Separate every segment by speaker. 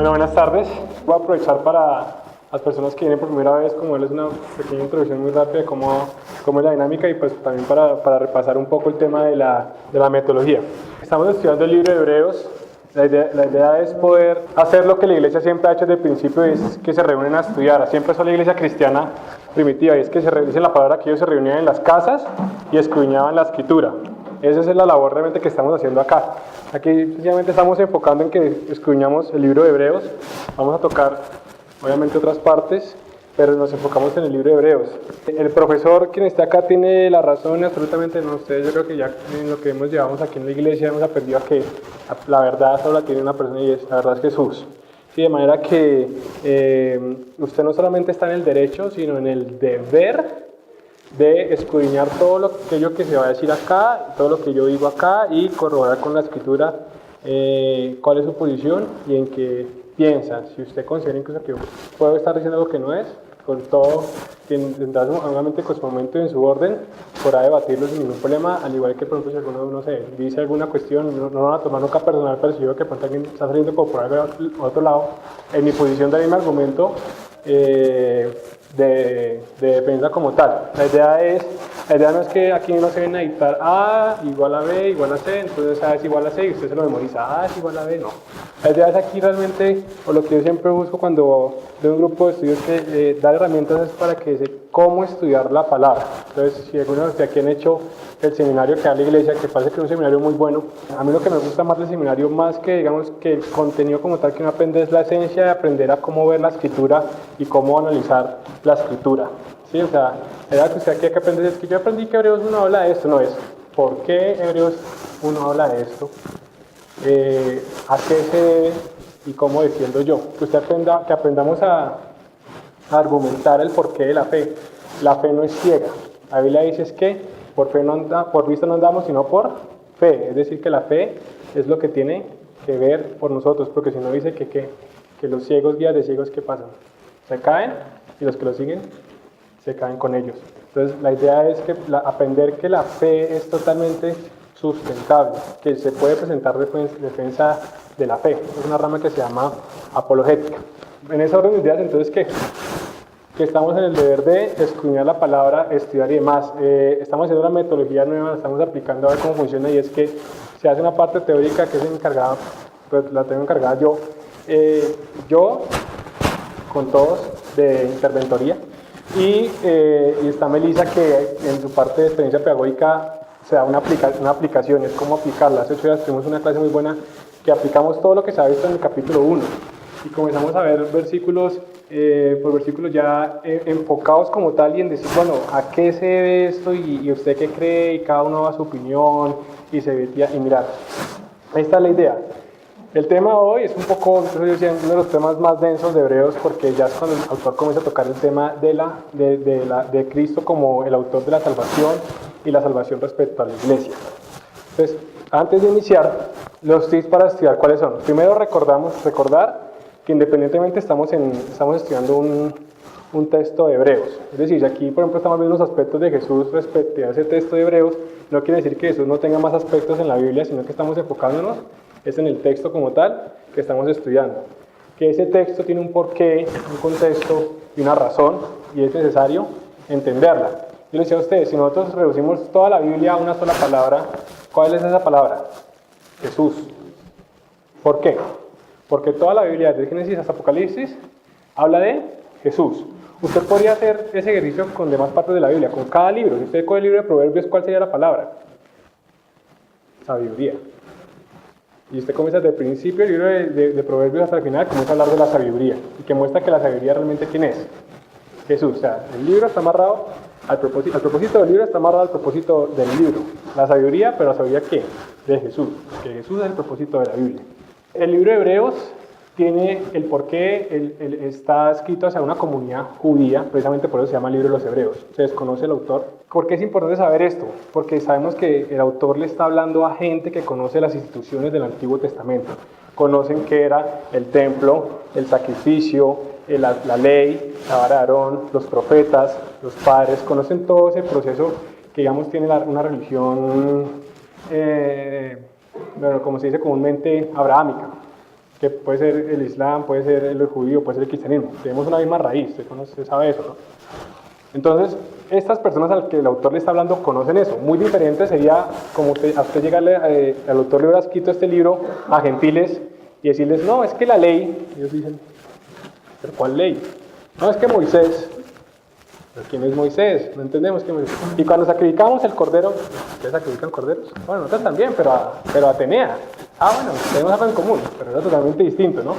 Speaker 1: Bueno, buenas tardes. Voy a aprovechar para las personas que vienen por primera vez, como darles una pequeña introducción muy rápida de cómo es la dinámica y pues también para repasar un poco el tema de la metodología. Estamos estudiando el libro de Hebreos. La idea es poder hacer lo que la iglesia siempre ha hecho desde el principio, es que se reúnen a estudiar. Siempre es la iglesia cristiana primitiva, y es que dice la palabra que ellos se reunían en las casas y escudriñaban la escritura. Esa es la labor realmente que estamos haciendo acá. Aquí sencillamente estamos enfocando en que escudriñamos el libro de Hebreos. Vamos a tocar obviamente otras partes, pero nos enfocamos en el libro de Hebreos. El profesor, quien está acá, tiene la razón absolutamente no. Ustedes, yo creo que ya en lo que llevamos aquí en la iglesia hemos aprendido a que la verdad solo la tiene una persona, y la verdad es Jesús. Sí, de manera que usted no solamente está en el derecho, sino en el deber de escudriñar todo aquello que se va a decir acá, todo lo que yo digo acá, y corroborar con la escritura cuál es su posición y en qué piensa. Si usted considera incluso que puedo estar diciendo lo que no es, con todo, tendrá obviamente con su momento y en su orden, podrá debatirlo sin ningún problema, al igual que por ejemplo si alguno, no sé, dice alguna cuestión, no van a tomar nunca personal, pero si yo que pronto alguien está saliendo como por algo a otro lado, en mi posición daré mi argumento de defensa como tal. La idea no es que aquí no se ven a dictar A igual a B igual a C, entonces A es igual a C y usted se lo memoriza, A es igual a B, no. La idea es aquí realmente, o lo que yo siempre busco cuando de un grupo de estudios, que dar herramientas es para que se cómo estudiar la palabra. Entonces, si algunos de aquí han hecho el seminario que da la iglesia, que parece que es un seminario muy bueno, a mí lo que me gusta más del seminario, más que digamos que el contenido como tal que uno aprende, es la esencia de aprender a cómo ver la escritura y cómo analizar la escritura. ¿Sí? O sea, la idea que usted aquí hay que aprender es que yo aprendí que Hebreos 1 habla de esto, no es ¿por qué Hebreos 1 habla de esto? ¿A qué se debe y cómo defiendo yo? Que usted aprenda, que aprendamos a argumentar el porqué de la fe. La fe no es ciega. La Biblia dice es que por vista no andamos, sino por fe. Es decir, que la fe es lo que tiene que ver por nosotros, porque si no dice que los ciegos, guías de ciegos, ¿qué pasan? Se caen, y los que lo siguen se caen con ellos. Entonces la idea es que aprender que la fe es totalmente sustentable, que se puede presentar defensa de la fe. Es una rama que se llama apologética. En esa orden de ideas, entonces, ¿qué? Que estamos en el deber de escudriñar la palabra, estudiar y demás. Estamos haciendo una metodología nueva, la estamos aplicando a ver cómo funciona, y es que se hace una parte teórica que es encargada, pues la tengo encargada yo con todos de interventoría, y está Melissa, que en su parte de experiencia pedagógica se da una aplicación, es cómo aplicarla. Hace 8 días tuvimos una clase muy buena que aplicamos todo lo que se ha visto en el capítulo 1 y comenzamos a ver versículos por versículos ya enfocados como tal, y en decir, bueno, ¿a qué se debe esto? Y usted qué cree, y cada uno da su opinión y se ve y mirar. Esta es la idea. El tema hoy es un poco, yo decía, uno de los temas más densos de Hebreos, porque ya es cuando el autor comienza a tocar el tema de Cristo como el autor de la salvación y la salvación respecto a la iglesia. Entonces, antes de iniciar, los tips para estudiar, ¿cuáles son? Primero, recordar que independientemente estamos estudiando un texto de Hebreos. Es decir, si aquí, por ejemplo, estamos viendo los aspectos de Jesús respecto a ese texto de Hebreos, no quiere decir que Jesús no tenga más aspectos en la Biblia, sino que estamos enfocándonos es en el texto como tal que estamos estudiando. Que ese texto tiene un porqué, un contexto y una razón, y es necesario entenderla. Yo les decía a ustedes, si nosotros reducimos toda la Biblia a una sola palabra, ¿cuál es esa palabra? Jesús. ¿Por qué? Porque toda la Biblia, desde Génesis hasta Apocalipsis, habla de Jesús. Usted podría hacer ese ejercicio con demás partes de la Biblia, con cada libro. Si usted coge el libro de Proverbios, ¿cuál sería la palabra? Sabiduría. Y usted comienza desde el principio, el libro de Proverbios hasta el final, comienza a hablar de la sabiduría, y que muestra que la sabiduría realmente ¿quién es? Jesús. O sea, el libro está amarrado al propósito del libro, está amarrado al propósito del libro. La sabiduría, pero la sabiduría ¿qué? De Jesús, que Jesús es el propósito de la Biblia. El libro de Hebreos tiene el porqué, está escrito hacia una comunidad judía, precisamente por eso se llama el libro de los Hebreos. Se desconoce el autor. ¿Por qué es importante saber esto? Porque sabemos que el autor le está hablando a gente que conoce las instituciones del Antiguo Testamento. Conocen qué era el templo, el sacrificio, la ley, la vara de Aarón, los profetas, los padres. Conocen todo ese proceso que, digamos, tiene una religión, bueno, como se dice comúnmente, abrahámica. que puede ser el Islam, puede ser el judío, puede ser el cristianismo. Tenemos una misma raíz, usted sabe eso, ¿no? Entonces, estas personas a las que el autor le está hablando conocen eso. Muy diferente sería como a usted llegarle, al autor le hubiera escrito este libro a gentiles y decirles, no, es que la ley, ellos dicen, ¿pero cuál ley? No, es que Moisés. ¿Pero quién es Moisés? No entendemos quién es Moisés. Y cuando sacrificamos el cordero, ¿ustedes sacrifican corderos? Bueno, nosotros también, pero Atenea. Bueno, tenemos algo en común, pero es totalmente distinto, ¿no?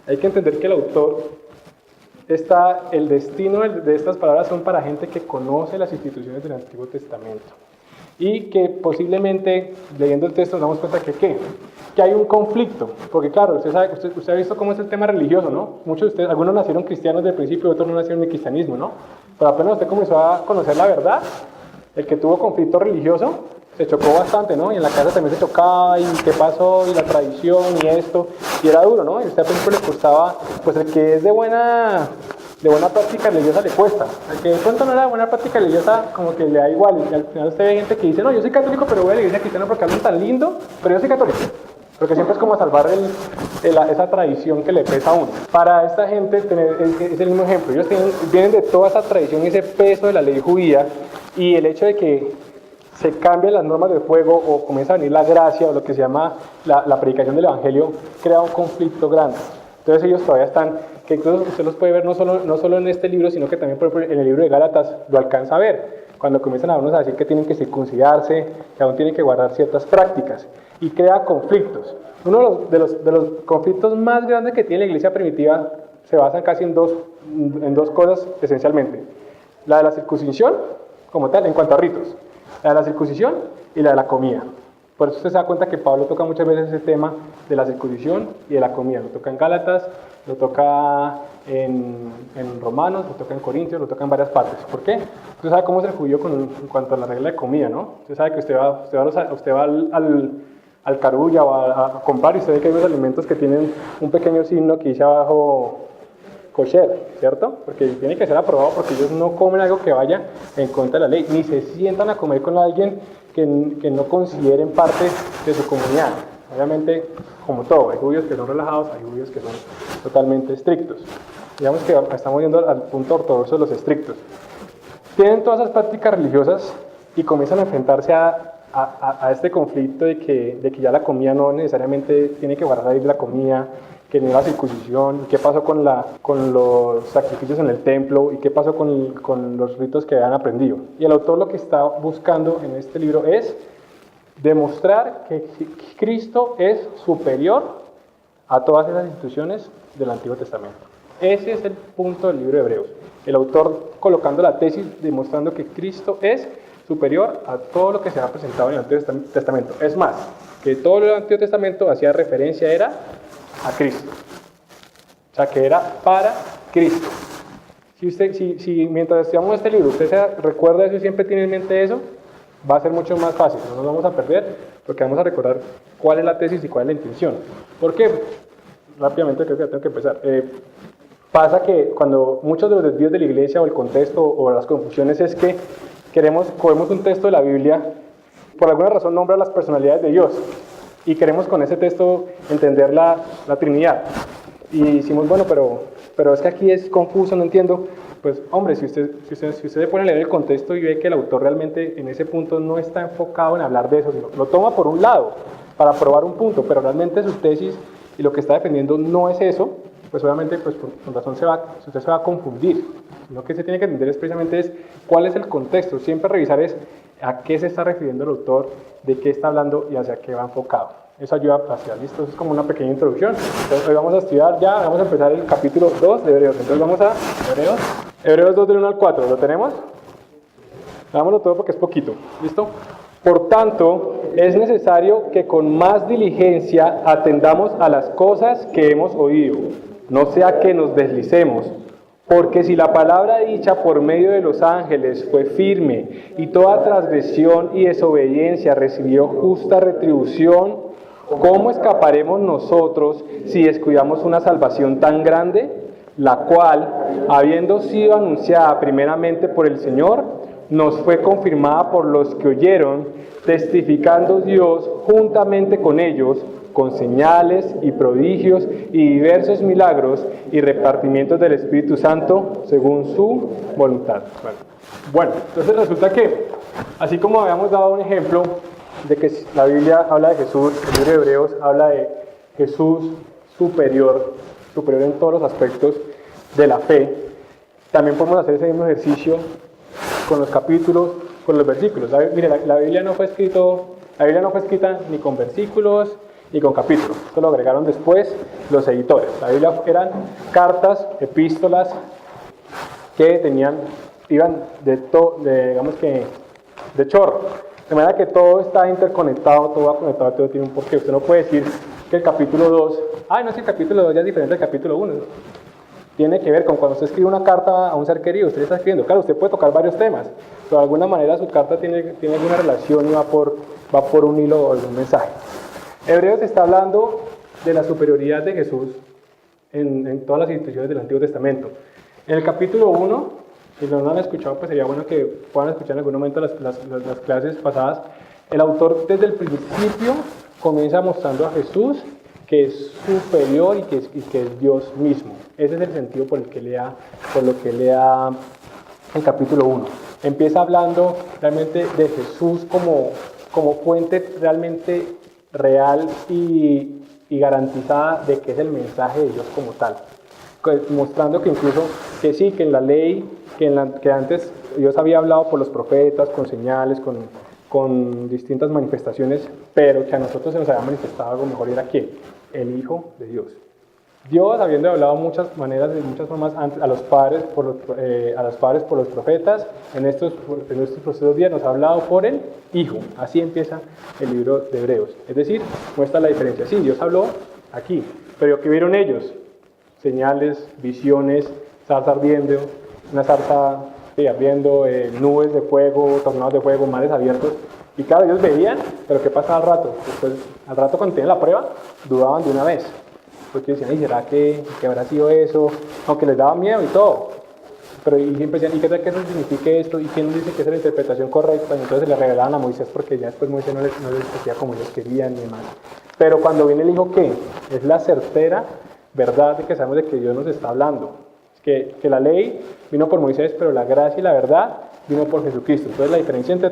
Speaker 1: Hay que entender que el autor el destino de estas palabras son para gente que conoce las instituciones del Antiguo Testamento. Y que posiblemente, leyendo el texto, nos damos cuenta que hay un conflicto. Porque claro, usted ha visto cómo es el tema religioso, ¿no? Muchos de ustedes, algunos nacieron cristianos desde el principio, otros no nacieron en el cristianismo, ¿no? Pero apenas usted comenzó a conocer la verdad, el que tuvo conflicto religioso, se chocó bastante, ¿no? Y en la casa también se chocaba, y qué pasó, y la tradición, y esto, y era duro, ¿no? Y a usted al principio le costaba, pues el que es de buena práctica religiosa le cuesta. El que de pronto no era de buena práctica religiosa, como que le da igual, y al final usted ve gente que dice, no, yo soy católico, pero voy a la iglesia cristiana porque hablan tan lindo, pero yo soy católico. Porque siempre es como salvar esa tradición que le pesa a uno. Para esta gente es el mismo ejemplo. Ellos vienen de toda esa tradición y ese peso de la ley judía, y el hecho de que se cambien las normas del juego o comienza a venir la gracia o lo que se llama la predicación del evangelio, crea un conflicto grande. Entonces ellos todavía están, que incluso usted los puede ver no solo en este libro, sino que también por ejemplo, en el libro de Gálatas lo alcanza a ver, cuando comienzan a decir que tienen que circuncidarse, que aún tienen que guardar ciertas prácticas, y crea conflictos. Uno de los conflictos más grandes que tiene la iglesia primitiva se basan casi en dos cosas esencialmente: la de la circuncisión como tal, en cuanto a ritos, la de la circuncisión y la de la comida. Por eso usted se da cuenta que Pablo toca muchas veces ese tema de la circuncisión y de la comida. Lo toca en Gálatas, lo toca en Romanos, lo toca en Corintios, lo toca en varias partes. ¿Por qué? Usted sabe cómo es el judío en cuanto a la regla de comida, ¿no? Usted sabe que usted va al Carulla o a comprar y usted ve que hay unos alimentos que tienen un pequeño signo que dice abajo kosher, ¿cierto? Porque tiene que ser aprobado, porque ellos no comen algo que vaya en contra de la ley, ni se sientan a comer con alguien que no consideren parte de su comunidad. Obviamente, como todo, hay judíos que son relajados, hay judíos que son totalmente estrictos. Digamos que estamos yendo al punto ortodoxo de los estrictos. Tienen todas esas prácticas religiosas y comienzan a enfrentarse a este conflicto de que ya la comida no necesariamente tiene que guardar ahí la comida, que no la circuncisión, qué pasó con los sacrificios en el templo y qué pasó con los ritos que habían aprendido. Y el autor lo que está buscando en este libro es demostrar que Cristo es superior a todas esas instituciones del Antiguo Testamento. Ese es el punto del libro de Hebreos. El autor colocando la tesis demostrando que Cristo es superior a todo lo que se ha presentado en el Antiguo Testamento. Es más, que todo el Antiguo Testamento hacía referencia a Cristo. O sea, que era para Cristo. Si mientras estudiamos este libro usted se recuerda eso y siempre tiene en mente eso, va a ser mucho más fácil. No nos vamos a perder porque vamos a recordar cuál es la tesis y cuál es la intención. ¿Por qué? Rápidamente creo que tengo que empezar. Pasa que cuando muchos de los desvíos de la iglesia o el contexto o las confusiones es que cogemos un texto de la Biblia, por alguna razón nombra las personalidades de Dios y queremos con ese texto entender la Trinidad. Y decimos, bueno, pero es que aquí es confuso, no entiendo. Pues hombre, si usted se pone a leer el contexto y ve que el autor realmente en ese punto no está enfocado en hablar de eso, sino lo toma por un lado para probar un punto, pero realmente su tesis y lo que está defendiendo no es eso, pues obviamente pues con razón usted se va a confundir. Lo que se tiene que entender es precisamente cuál es el contexto, siempre revisar a qué se está refiriendo el autor, de qué está hablando y hacia qué va enfocado. Eso ayuda a hacer, ¿listo? Eso es como una pequeña introducción. Entonces hoy vamos a estudiar vamos a empezar el capítulo 2 de Hebreos. Entonces vamos a Hebreos 2 del 1 al 4, ¿lo tenemos? Hagámoslo todo porque es poquito, ¿listo? Por tanto, es necesario que con más diligencia atendamos a las cosas que hemos oído, no sea que nos deslicemos. Porque si la palabra dicha por medio de los ángeles fue firme y toda transgresión y desobediencia recibió justa retribución, ¿cómo escaparemos nosotros si descuidamos una salvación tan grande? La cual, habiendo sido anunciada primeramente por el Señor, nos fue confirmada por los que oyeron, testificando Dios juntamente con ellos, con señales y prodigios y diversos milagros y repartimientos del Espíritu Santo según su voluntad. Bueno, entonces resulta que, así como habíamos dado un ejemplo de que la Biblia habla de Jesús, el libro de Hebreos habla de Jesús superior en todos los aspectos de la fe, también podemos hacer ese mismo ejercicio con los capítulos, con los versículos. Mire, la Biblia no fue escrita ni con versículos ni con capítulos. Esto lo agregaron después los editores. La Biblia eran cartas, epístolas que iban de chorro. De manera que todo está interconectado, todo va conectado, todo tiene un porqué. Usted no puede decir que el capítulo 2, no es que el capítulo 2 ya es diferente del capítulo 1. Tiene que ver con cuando usted escribe una carta a un ser querido, usted está escribiendo. Claro, usted puede tocar varios temas, pero de alguna manera su carta tiene alguna relación y va por un hilo o algún mensaje. Hebreos está hablando de la superioridad de Jesús en todas las instituciones del Antiguo Testamento. En el capítulo 1, si no lo han escuchado, pues sería bueno que puedan escuchar en algún momento las clases pasadas. El autor desde el principio comienza mostrando a Jesús que es superior y que es Dios mismo. Ese es el sentido por lo que lea el capítulo 1. Empieza hablando realmente de Jesús como fuente realmente real y garantizada de que es el mensaje de Dios como tal. Mostrando que incluso que sí, que en la ley, que antes Dios había hablado por los profetas, con señales, con distintas manifestaciones, pero que a nosotros se nos había manifestado algo mejor, y era ¿quién? El Hijo de Dios. Dios, habiendo hablado de muchas maneras, de muchas formas, a los padres por los profetas, en estos procesos días nos ha hablado por el Hijo. Así empieza el libro de Hebreos. Es decir, muestra la diferencia. Sí, Dios habló aquí, pero ¿qué vieron ellos? Señales, visiones, zarza ardiendo, una zarza ardiendo, nubes de fuego, tornados de fuego, mares abiertos. Y claro, ellos veían, pero ¿qué pasa al rato? Después, al rato cuando tenían la prueba, dudaban de una vez. Porque decían, ¿y será que habrá sido eso? Aunque les daba miedo y todo. Pero y siempre decían, ¿y qué tal que eso signifique esto? ¿Y quién dice que esa es la interpretación correcta? Y entonces se le revelaban a Moisés, porque ya después Moisés no les decía como ellos querían y demás. Pero cuando viene el Hijo, ¿qué? Es la certera verdad de que sabemos de que Dios nos está hablando. Que la ley vino por Moisés, pero la gracia y la verdad vino por Jesucristo. Entonces la diferencia entre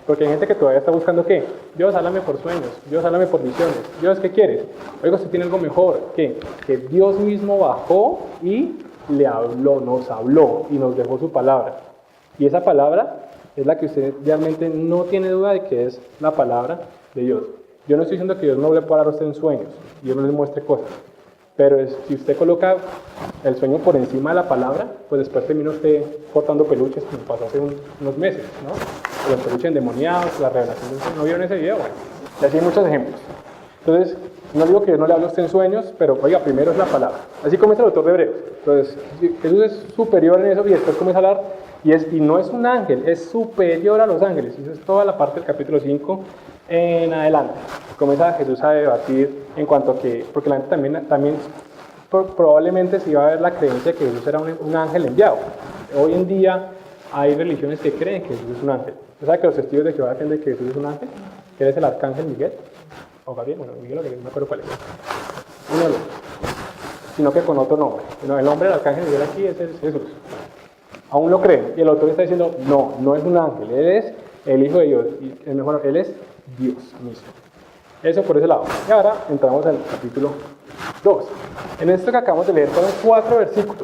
Speaker 1: porque hay gente que todavía está buscando ¿qué? Dios, háblame por sueños, Dios, háblame por visiones. Dios, ¿qué quieres? Oiga, usted tiene algo mejor. ¿Qué? Que Dios mismo bajó y le habló, nos habló y nos dejó su palabra. Y esa palabra es la que usted realmente no tiene duda de que es la palabra de Dios. Yo no estoy diciendo que Dios no le pueda dar a usted en sueños, Dios no le muestre cosas. Pero si usted coloca el sueño por encima de la palabra, pues después termina usted cortando peluches, como pasó hace unos meses, ¿no? Los peluches endemoniados, la revelación del sueño. ¿No vieron ese video? Bueno, y así hay muchos ejemplos. Entonces, no digo que Dios no le hable a usted en sueños, pero oiga, primero es la palabra. Así comienza el autor de Hebreos. Entonces, Jesús es superior en eso y después comienza a hablar, y no es un ángel, es superior a los ángeles. Y eso es toda la parte del capítulo 5 en adelante. Comienza Jesús a debatir en cuanto a que, porque la gente también probablemente se iba a ver la creencia de que Jesús era un ángel enviado. Hoy en día hay religiones que creen que Jesús es un ángel. ¿Usted sabe que los testigos de Jehová creen que Jesús es un ángel? ¿Que él es el arcángel Miguel? ¿O Gabriel? Bueno, Miguel o Gabriel, no me acuerdo cuál es. Uno de los. Sino que con otro nombre. El nombre del arcángel Miguel aquí es Jesús. Aún lo creen. Y el autor está diciendo, no es un ángel. Él es el Hijo de Dios. Y él es Dios mismo. Eso por ese lado. Y ahora entramos al capítulo 2. En esto que acabamos de leer fueron 4 versículos.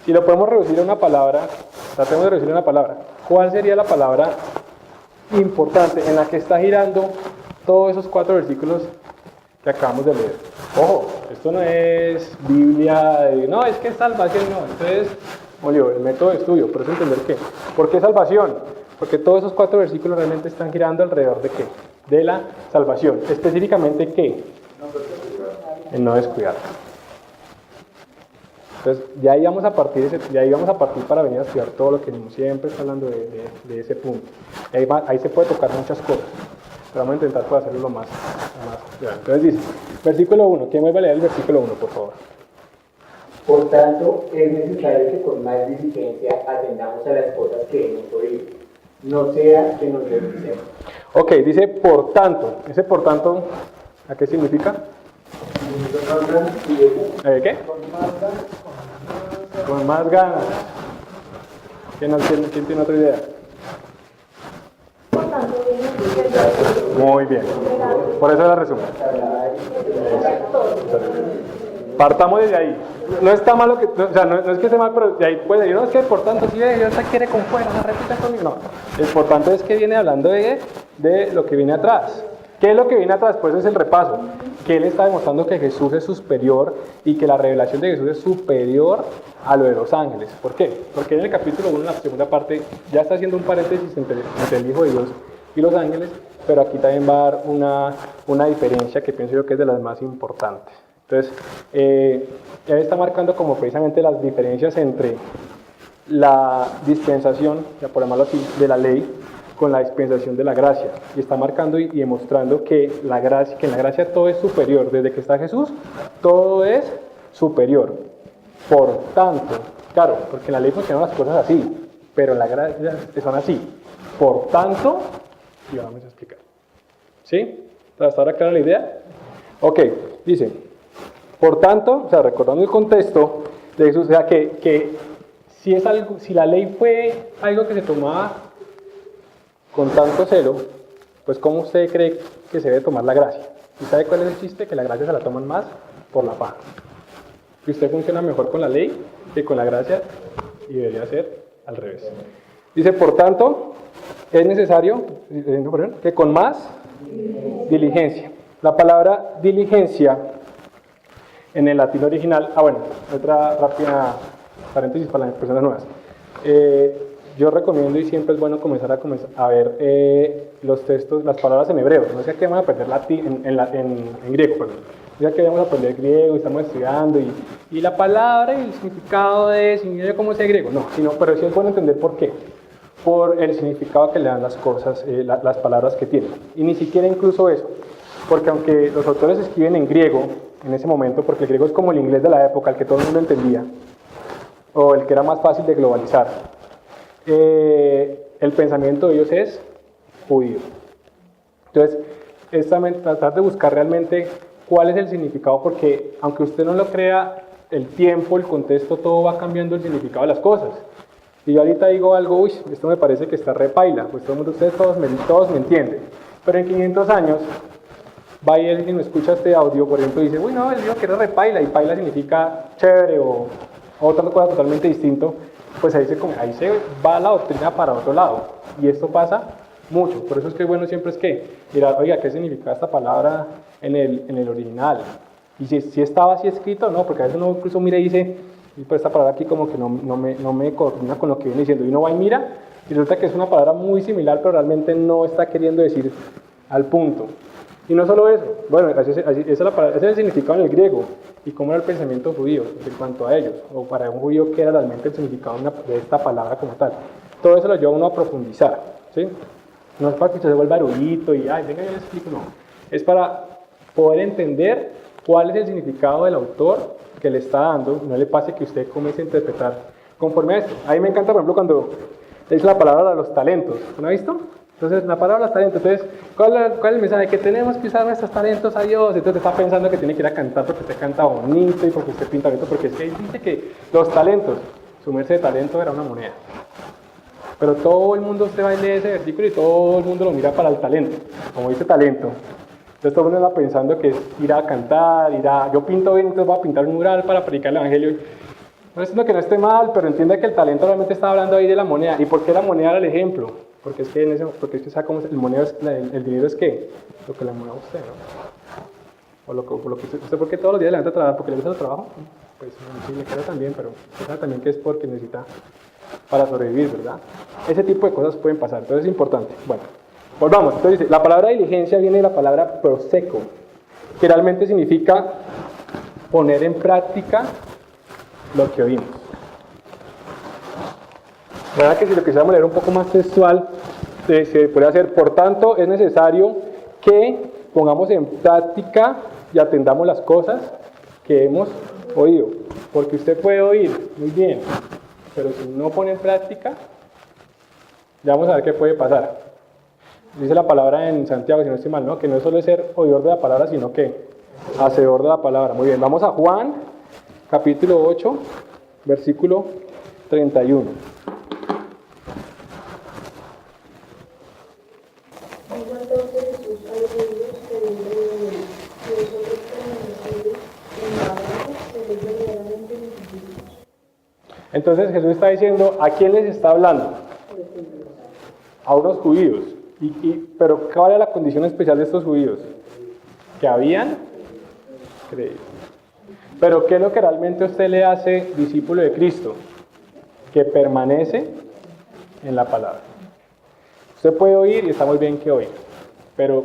Speaker 1: Si lo podemos reducir a una palabra, tratemos de reducir a una palabra. ¿Cuál sería la palabra importante en la que está girando todos esos 4 versículos que acabamos de leer? Ojo, esto no es Biblia, no, es que es salvación, no, esto es el método de estudio, por eso entender qué. ¿Por qué salvación? Porque todos esos 4 versículos realmente están girando alrededor de qué? De la salvación. Específicamente, ¿qué? El no descuidar. Entonces, ya íbamos a partir para venir a estudiar todo lo que siempre está hablando de ese punto. Ahí se puede tocar muchas cosas, pero vamos a intentar hacerlo lo más grande. Entonces dice, versículo 1, ¿quién me va a leer el versículo 1, por favor?
Speaker 2: Por tanto, es necesario que con más diligencia atendamos a las cosas que hemos oído, no sea que nos deslicemos.
Speaker 1: Ok, dice por tanto. Ese por tanto, ¿a qué significa? ¿Qué? Con más ganas. ¿Quién tiene otra idea? Muy bien. Por eso la resumo. Partamos desde ahí. No está mal lo que, o sea, no es que esté mal, pero de ahí puede decir, no, es que por tanto, si Dios te quiere con fuera, no repita conmigo. No, el por tanto es que viene hablando de lo que viene atrás. ¿Qué es lo que viene atrás? Pues es el repaso. Que él está demostrando que Jesús es superior y que la revelación de Jesús es superior a lo de los ángeles. ¿Por qué? Porque en el capítulo 1, en la segunda parte, ya está haciendo un paréntesis entre el Hijo de Dios y los ángeles, pero aquí también va a dar una diferencia que pienso yo que es de las más importantes. Entonces, él está marcando como precisamente las diferencias entre la dispensación, ya por llamarlo así, de la ley con la dispensación de la gracia. Y está marcando y demostrando que en la gracia todo es superior. Desde que está Jesús, todo es superior. Por tanto, claro, porque en la ley funcionan las cosas así, pero en la gracia son así. Por tanto, y vamos a explicar. ¿Sí? ¿Hasta ahora clara la idea? Ok, dice, por tanto, o sea, recordando el contexto de Jesús, o sea, que si la ley fue algo que se tomaba con tanto celo, pues ¿cómo usted cree que se debe tomar la gracia? ¿Y sabe cuál es el chiste? Que la gracia se la toman más por la paz. Que usted funciona mejor con la ley que con la gracia y debería ser al revés. Dice, por tanto, es necesario que con más diligencia. La palabra diligencia en el latín original, bueno, otra rápida paréntesis para las personas nuevas. Yo recomiendo y siempre es bueno comenzar a ver los textos, las palabras en hebreo. No sé que vamos a aprender en griego, perdón. Ya que vamos a aprender griego y estamos estudiando y la palabra y el significado de cómo es el griego. No, pero sí es bueno entender por qué. Por el significado que le dan las cosas, las palabras que tienen. Y ni siquiera incluso eso. Porque aunque los autores escriben en griego en ese momento, porque el griego es como el inglés de la época, el que todo el mundo entendía, o el que era más fácil de globalizar, el pensamiento de ellos es judío. Entonces, es también tratar de buscar realmente cuál es el significado, porque aunque usted no lo crea, el tiempo, el contexto, todo va cambiando el significado de las cosas. Y yo ahorita digo algo, uy, esto me parece que está re paila, pues ustedes todos me entienden. Pero en 500 años, va y alguien me escucha este audio, por ejemplo, y dice, uy, no, él dijo que era re paila, y paila significa chévere o otra cosa totalmente distinta. Pues ahí se va la doctrina para otro lado. Y esto pasa mucho. Por eso es que bueno siempre es que mirar, oiga, ¿qué significa esta palabra en el original? Y si estaba así escrito, no, porque a veces uno incluso mira y dice, pues esta palabra aquí como que no me coordina con lo que viene diciendo. Y uno va y mira, y resulta que es una palabra muy similar, pero realmente no está queriendo decir al punto. Y no solo eso, bueno, ese es el significado en el griego. ¿Y cómo era el pensamiento judío en cuanto a ellos? O para un judío, ¿qué era realmente el significado de esta palabra como tal? Todo eso lo lleva a uno a profundizar, ¿sí? No es para que usted se vuelva erudito y, ay, venga, yo le explico, no. Es para poder entender cuál es el significado del autor que le está dando, no le pase que usted comience a interpretar conforme a esto. A mí me encanta, por ejemplo, cuando es la palabra de los talentos, ¿no ha visto? Entonces, la palabra de los talentos, entonces, ¿cuál es el mensaje? Que tenemos que usar nuestros talentos a Dios. Entonces está pensando que tiene que ir a cantar porque usted canta bonito y porque usted pinta bonito, porque es que dice que los talentos, su merced de talento era una moneda. Pero todo el mundo usted va y lee ese versículo y todo el mundo lo mira para el talento, como dice talento. Entonces todo el mundo va pensando que es ir a cantar, yo pinto bien, entonces voy a pintar un mural para predicar el evangelio. No es que no esté mal, pero entienda que el talento realmente está hablando ahí de la moneda. ¿Y por qué la moneda era el ejemplo? Porque es que sabe cómo el dinero es ¿qué? Lo que le mueve a usted, ¿no? O lo que usted, ¿por qué todos los días le levanta a trabajar? ¿Porque le gusta el trabajo? Pues sí, le queda también, pero sabe también que es porque necesita para sobrevivir, ¿verdad? Ese tipo de cosas pueden pasar, entonces es importante. Bueno, volvamos. Entonces dice, la palabra diligencia viene de la palabra proseco, que realmente significa poner en práctica lo que oímos. ¿Verdad que si lo quisiéramos leer un poco más textual, se puede hacer? Por tanto, es necesario que pongamos en práctica y atendamos las cosas que hemos oído. porque usted puede oír, muy bien, pero si no pone en práctica, ya vamos a ver qué puede pasar. Dice la palabra en Santiago, si no estoy mal, ¿no? Que no solo es ser oidor de la palabra, sino que hacedor de la palabra. Muy bien, vamos a Juan, capítulo 8, versículo 31.
Speaker 3: Dijo entonces Jesús a los judíos que habían creído en él: si vosotros permanecéis en la verdad, seréis verdaderamente mis discípulos.
Speaker 1: Entonces Jesús está diciendo, ¿a quién les está hablando? A unos judíos. Pero ¿cuál era la condición especial de estos judíos? Que habían creído. Pero ¿qué es lo que realmente usted le hace discípulo de Cristo? Que permanece en la palabra. Usted puede oír y está muy bien que oiga, pero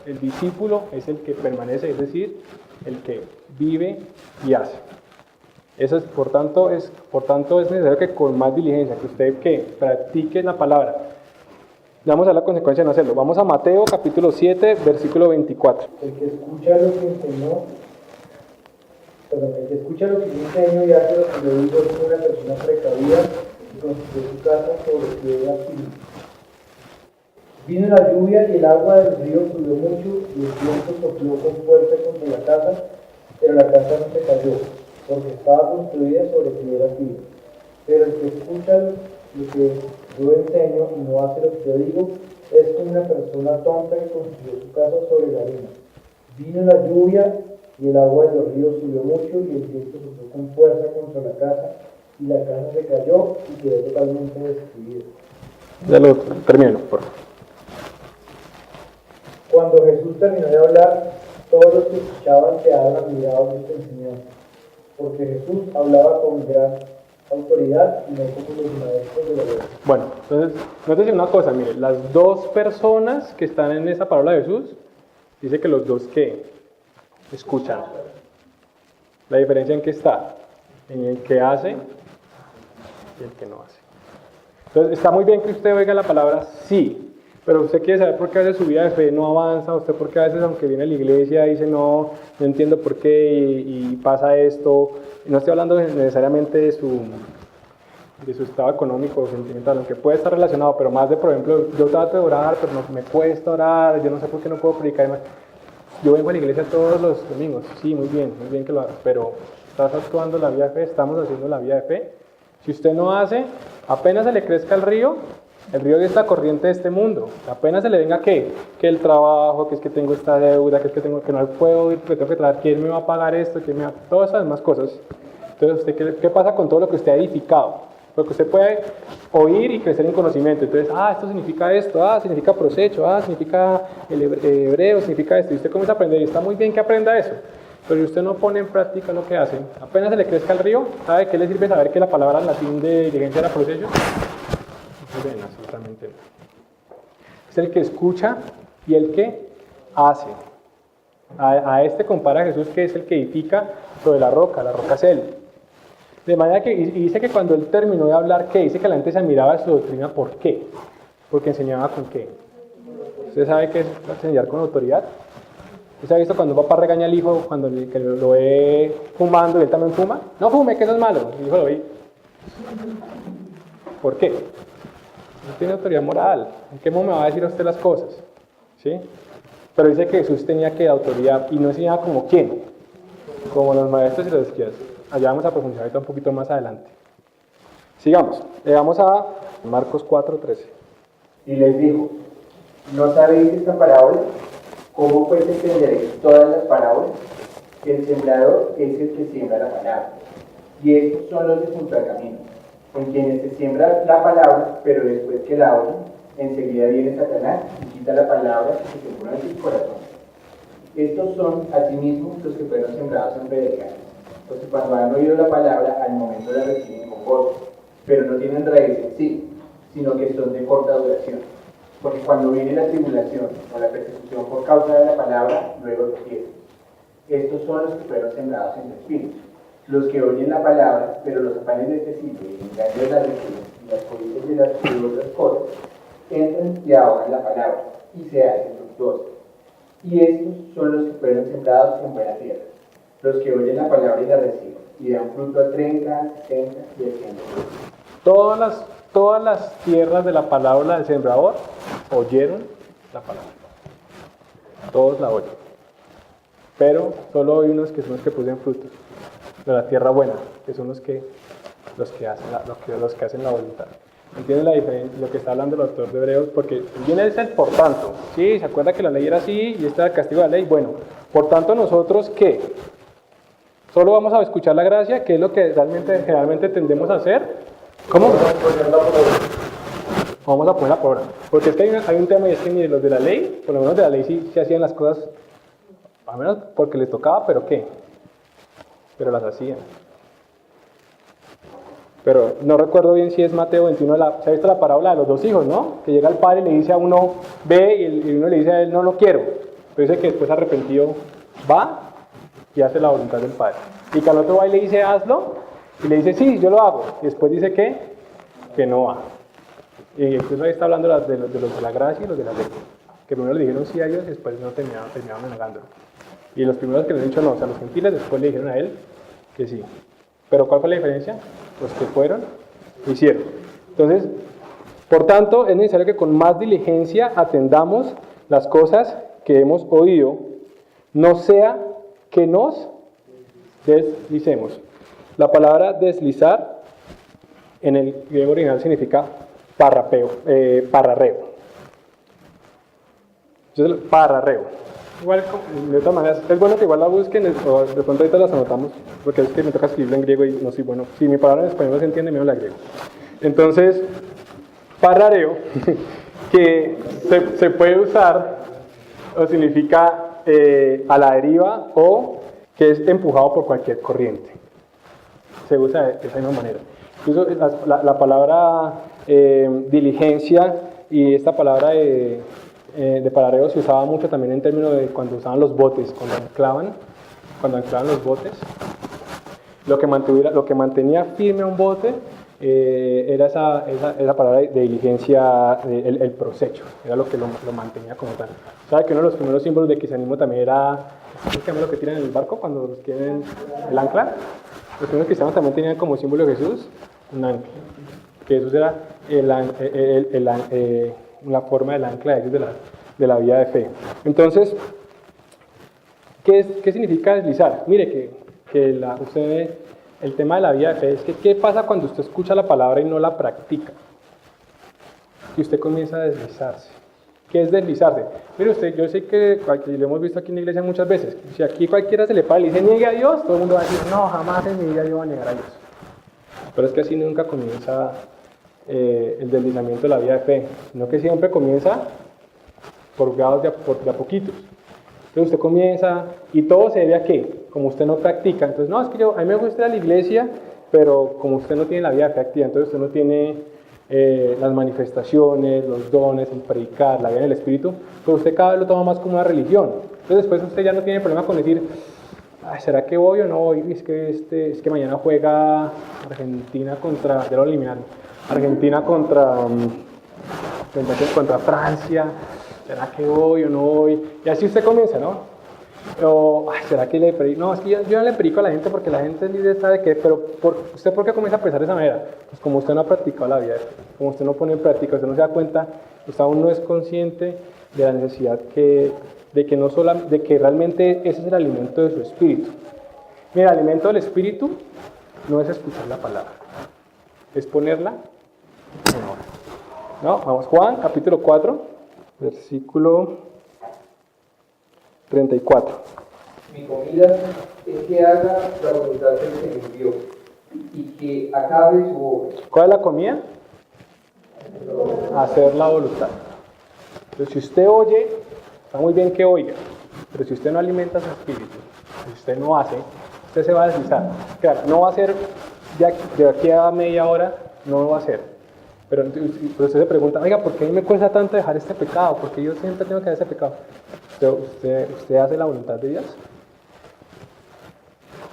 Speaker 1: el discípulo es el que permanece, es decir, el que vive y hace. Eso es, por tanto es necesario que con más diligencia, que usted practique la palabra. Vamos a la consecuencia de no hacerlo. Vamos a Mateo capítulo 7, versículo 24.
Speaker 4: El que escucha lo que yo enseño y hace lo que yo digo es una persona precavida y construyó su casa sobre piedra firme. Vino la lluvia y el agua del río subió mucho y el viento sopló con fuerza contra la casa, pero la casa no se cayó, porque estaba construida sobre piedra firme. Pero el que escucha lo que yo enseño y no hace lo que yo digo es como una persona tonta que construyó su casa sobre la arena. Vino la lluvia y el agua de los ríos subió mucho y el viento sopló con fuerza contra la casa y la casa se cayó y quedó totalmente destruida.
Speaker 1: Ya lo termino, por favor.
Speaker 4: Cuando Jesús terminó de hablar, todos los que escuchaban quedaron admirados de esta enseñanza, porque Jesús hablaba con gran autoridad y no como los maestros de la ley.
Speaker 1: Bueno, entonces, nótese una cosa, mire, las dos personas que están en esa palabra de Jesús, dice que los dos que escuchan. La diferencia en qué está, en el que hace y el que no hace. Entonces, está muy bien que usted oiga la palabra sí, pero usted quiere saber por qué a veces su vida de fe no avanza, usted por qué a veces aunque viene a la iglesia dice no entiendo por qué y pasa esto. No estoy hablando necesariamente de su estado económico o sentimental, aunque puede estar relacionado, pero más de, por ejemplo, yo trato de orar, pero no, me cuesta orar, yo no sé por qué no puedo predicar más. Yo vengo a la iglesia todos los domingos, sí, muy bien que lo haga, pero estás actuando la vida de fe, estamos haciendo la vida de fe. Si usted no hace, apenas se le crezca el río es la corriente de este mundo. Apenas se le venga que el trabajo, que es que tengo esta deuda, que es que no puedo ir, que tengo que trabajar, quién me va a pagar esto, todas esas demás cosas. Entonces, ¿usted qué pasa con todo lo que usted ha edificado? Porque usted puede oír y crecer en conocimiento. Entonces, esto significa esto, significa proceso, significa el hebreo, significa esto. Y usted comienza a aprender y está muy bien que aprenda eso. Pero si usted no pone en práctica lo que hace, apenas se le crezca el río, ¿sabe qué le sirve saber que la palabra en latín de diligencia era proceso? Muy bien, absolutamente no. Es el que escucha y el que hace. A este compara Jesús, que es el que edifica sobre la roca es él. De manera que, y dice que cuando él terminó de hablar, ¿qué? Dice que la gente se admiraba de su doctrina, ¿por qué? Porque enseñaba con qué. ¿Usted sabe qué es enseñar con autoridad? ¿Usted ha visto cuando un papá regaña al hijo cuando que lo ve fumando y él también fuma? No fume, que eso es malo. El hijo lo ve. ¿Por qué? No tiene autoridad moral. ¿En qué modo me va a decir a usted las cosas? ¿Sí? Pero dice que Jesús tenía que autoridad y no enseñaba como quién, como los maestros y los escribas. Allá vamos a profundizar ahorita un poquito más adelante. Sigamos. Llegamos a Marcos 4:13.
Speaker 2: Y les dijo: ¿no sabéis esta parábola? ¿Cómo pues entenderéis todas las parábolas? El sembrador es el que siembra la palabra. Y estos son los de junto al camino, en quienes se siembra la palabra, pero después que la oyen, enseguida viene Satanás y quita la palabra que se pone en sus corazones. Estos son asimismo los que fueron sembrados en pedregales, los que cuando han oído la palabra al momento la reciben con gozo, pero no tienen raíz en sí, sino que son de corta duración. Porque cuando viene la tribulación o la persecución por causa de la palabra, luego tropiezan. Estos son los que fueron sembrados en el espíritu, los que oyen la palabra, pero los afanes de este siglo y el engaño de las riquezas y las codicias de las otras cosas entran y ahogan la palabra y se hacen fructuosas. Y estos son los que fueron sembrados en buena tierra. los que oyen la palabra y la reciben, y dan fruto a 30, 60 y a 100.
Speaker 1: Todas las tierras de la parábola del sembrador oyeron la palabra. Todos la oyen. Pero solo hay unos que son los que producen frutos. De la tierra buena, que son los que hacen la voluntad. ¿Entienden la diferencia? Lo que está hablando el autor de Hebreos, porque viene es el por tanto. Sí, ¿se acuerda que la ley era así y este era el castigo de la ley? Bueno, por tanto nosotros, ¿qué? Solo vamos a escuchar la gracia, que es lo que generalmente tendemos a hacer. ¿Cómo? Vamos a ponerla por obra. Porque es que hay un tema y es que mire, los de la ley, por lo menos de la ley sí hacían las cosas, al menos porque les tocaba, pero ¿qué? Pero las hacían. Pero no recuerdo bien si es Mateo 21, se ha visto la parábola de los dos hijos, ¿no? Que llega el padre y le dice a uno, ve, y uno le dice a él, no lo quiero. Pero dice que después arrepentido va y hace la voluntad del padre. Y que al otro va y le dice, hazlo, y le dice, sí, yo lo hago. Y después dice que no va. Y incluso ahí está hablando de los de la gracia y los de la ley. Que primero le dijeron sí a ellos y después no terminaban negándolo. Y los primeros que le han dicho no, o sea, los gentiles después le dijeron a él que sí. Pero ¿cuál fue la diferencia? Los que fueron, hicieron. Entonces, por tanto, es necesario que con más diligencia atendamos las cosas que hemos oído, no sea que nos deslicemos. La palabra deslizar en el griego original significa parrarreo. Entonces, parrarreo. Igual, de todas maneras, es bueno que igual la busquen, o de pronto ahorita las anotamos, porque es que me toca escribirla en griego y no soy bueno. Si mi palabra en español no se entiende, menos la griego. Entonces, parrareo, que se puede usar, o significa a la deriva, o que es empujado por cualquier corriente. Se usa de esa misma manera. Incluso la palabra diligencia y esta palabra de parareo se usaba mucho también en términos de cuando usaban los botes, cuando anclaban los botes. Lo que mantenía firme un bote era esa palabra de diligencia, el procecho, era lo que lo mantenía como tal. ¿Sabe que uno de los primeros símbolos de cristianismo también era, ¿cómo se llama lo que tiran en el barco cuando los tienen el ancla? Los primeros cristianos también tenían como símbolo de Jesús un ancla, que Jesús era la forma del ancla de ellos de la vida de fe. Entonces, ¿qué significa deslizar? Mire el tema de la vida de fe es que ¿qué pasa cuando usted escucha la palabra y no la practica? Que usted comienza a deslizarse. ¿Qué es deslizarse? Mire yo sé que lo hemos visto aquí en la iglesia muchas veces. Si aquí cualquiera se le para y le dice niegue a Dios, todo el mundo va a decir, no, jamás en mi vida yo voy a negar a Dios. Pero es que así nunca comienza el deslizamiento de la vida de fe, sino que siempre comienza por grados de a poquitos. Entonces usted comienza y todo se debe a qué, como usted no practica. Entonces, no, es que a mí me gusta ir a la iglesia, pero como usted no tiene la vida de fe activa, entonces usted no tiene las manifestaciones, los dones, el predicar, la vida en el Espíritu, pues usted cada vez lo toma más como una religión. Entonces después usted ya no tiene problema con decir, ¿será que voy o no voy? Es que mañana juega Argentina contra Francia. ¿Será que voy o no voy? Y así usted comienza, ¿no? O, ¿será que le predico? No, es que yo no le predico a la gente porque la gente libre sabe que, pero ¿usted por qué comienza a pensar de esa manera? Pues como usted no ha practicado la vida, como usted no pone en práctica, usted no se da cuenta, usted aún no es consciente de la necesidad de que realmente ese es el alimento de su espíritu. Mira, el alimento del espíritu no es escuchar la palabra, es ponerla en obra. ¿No? Vamos, Juan, capítulo 4. Versículo 34.
Speaker 2: Mi comida es que haga la voluntad del que me envió y que acabe su obra.
Speaker 1: ¿Cuál es la comida? Hacer la voluntad. Entonces, si usted oye, está muy bien que oiga, pero si usted no alimenta su espíritu, si usted no hace, usted se va a deslizar. Claro, no va a ser de aquí a media hora, no lo va a hacer. Pero usted se pregunta, oiga, ¿por qué a mí me cuesta tanto dejar este pecado? ¿Por qué yo siempre tengo que hacer ese pecado? ¿Usted hace la voluntad de Dios?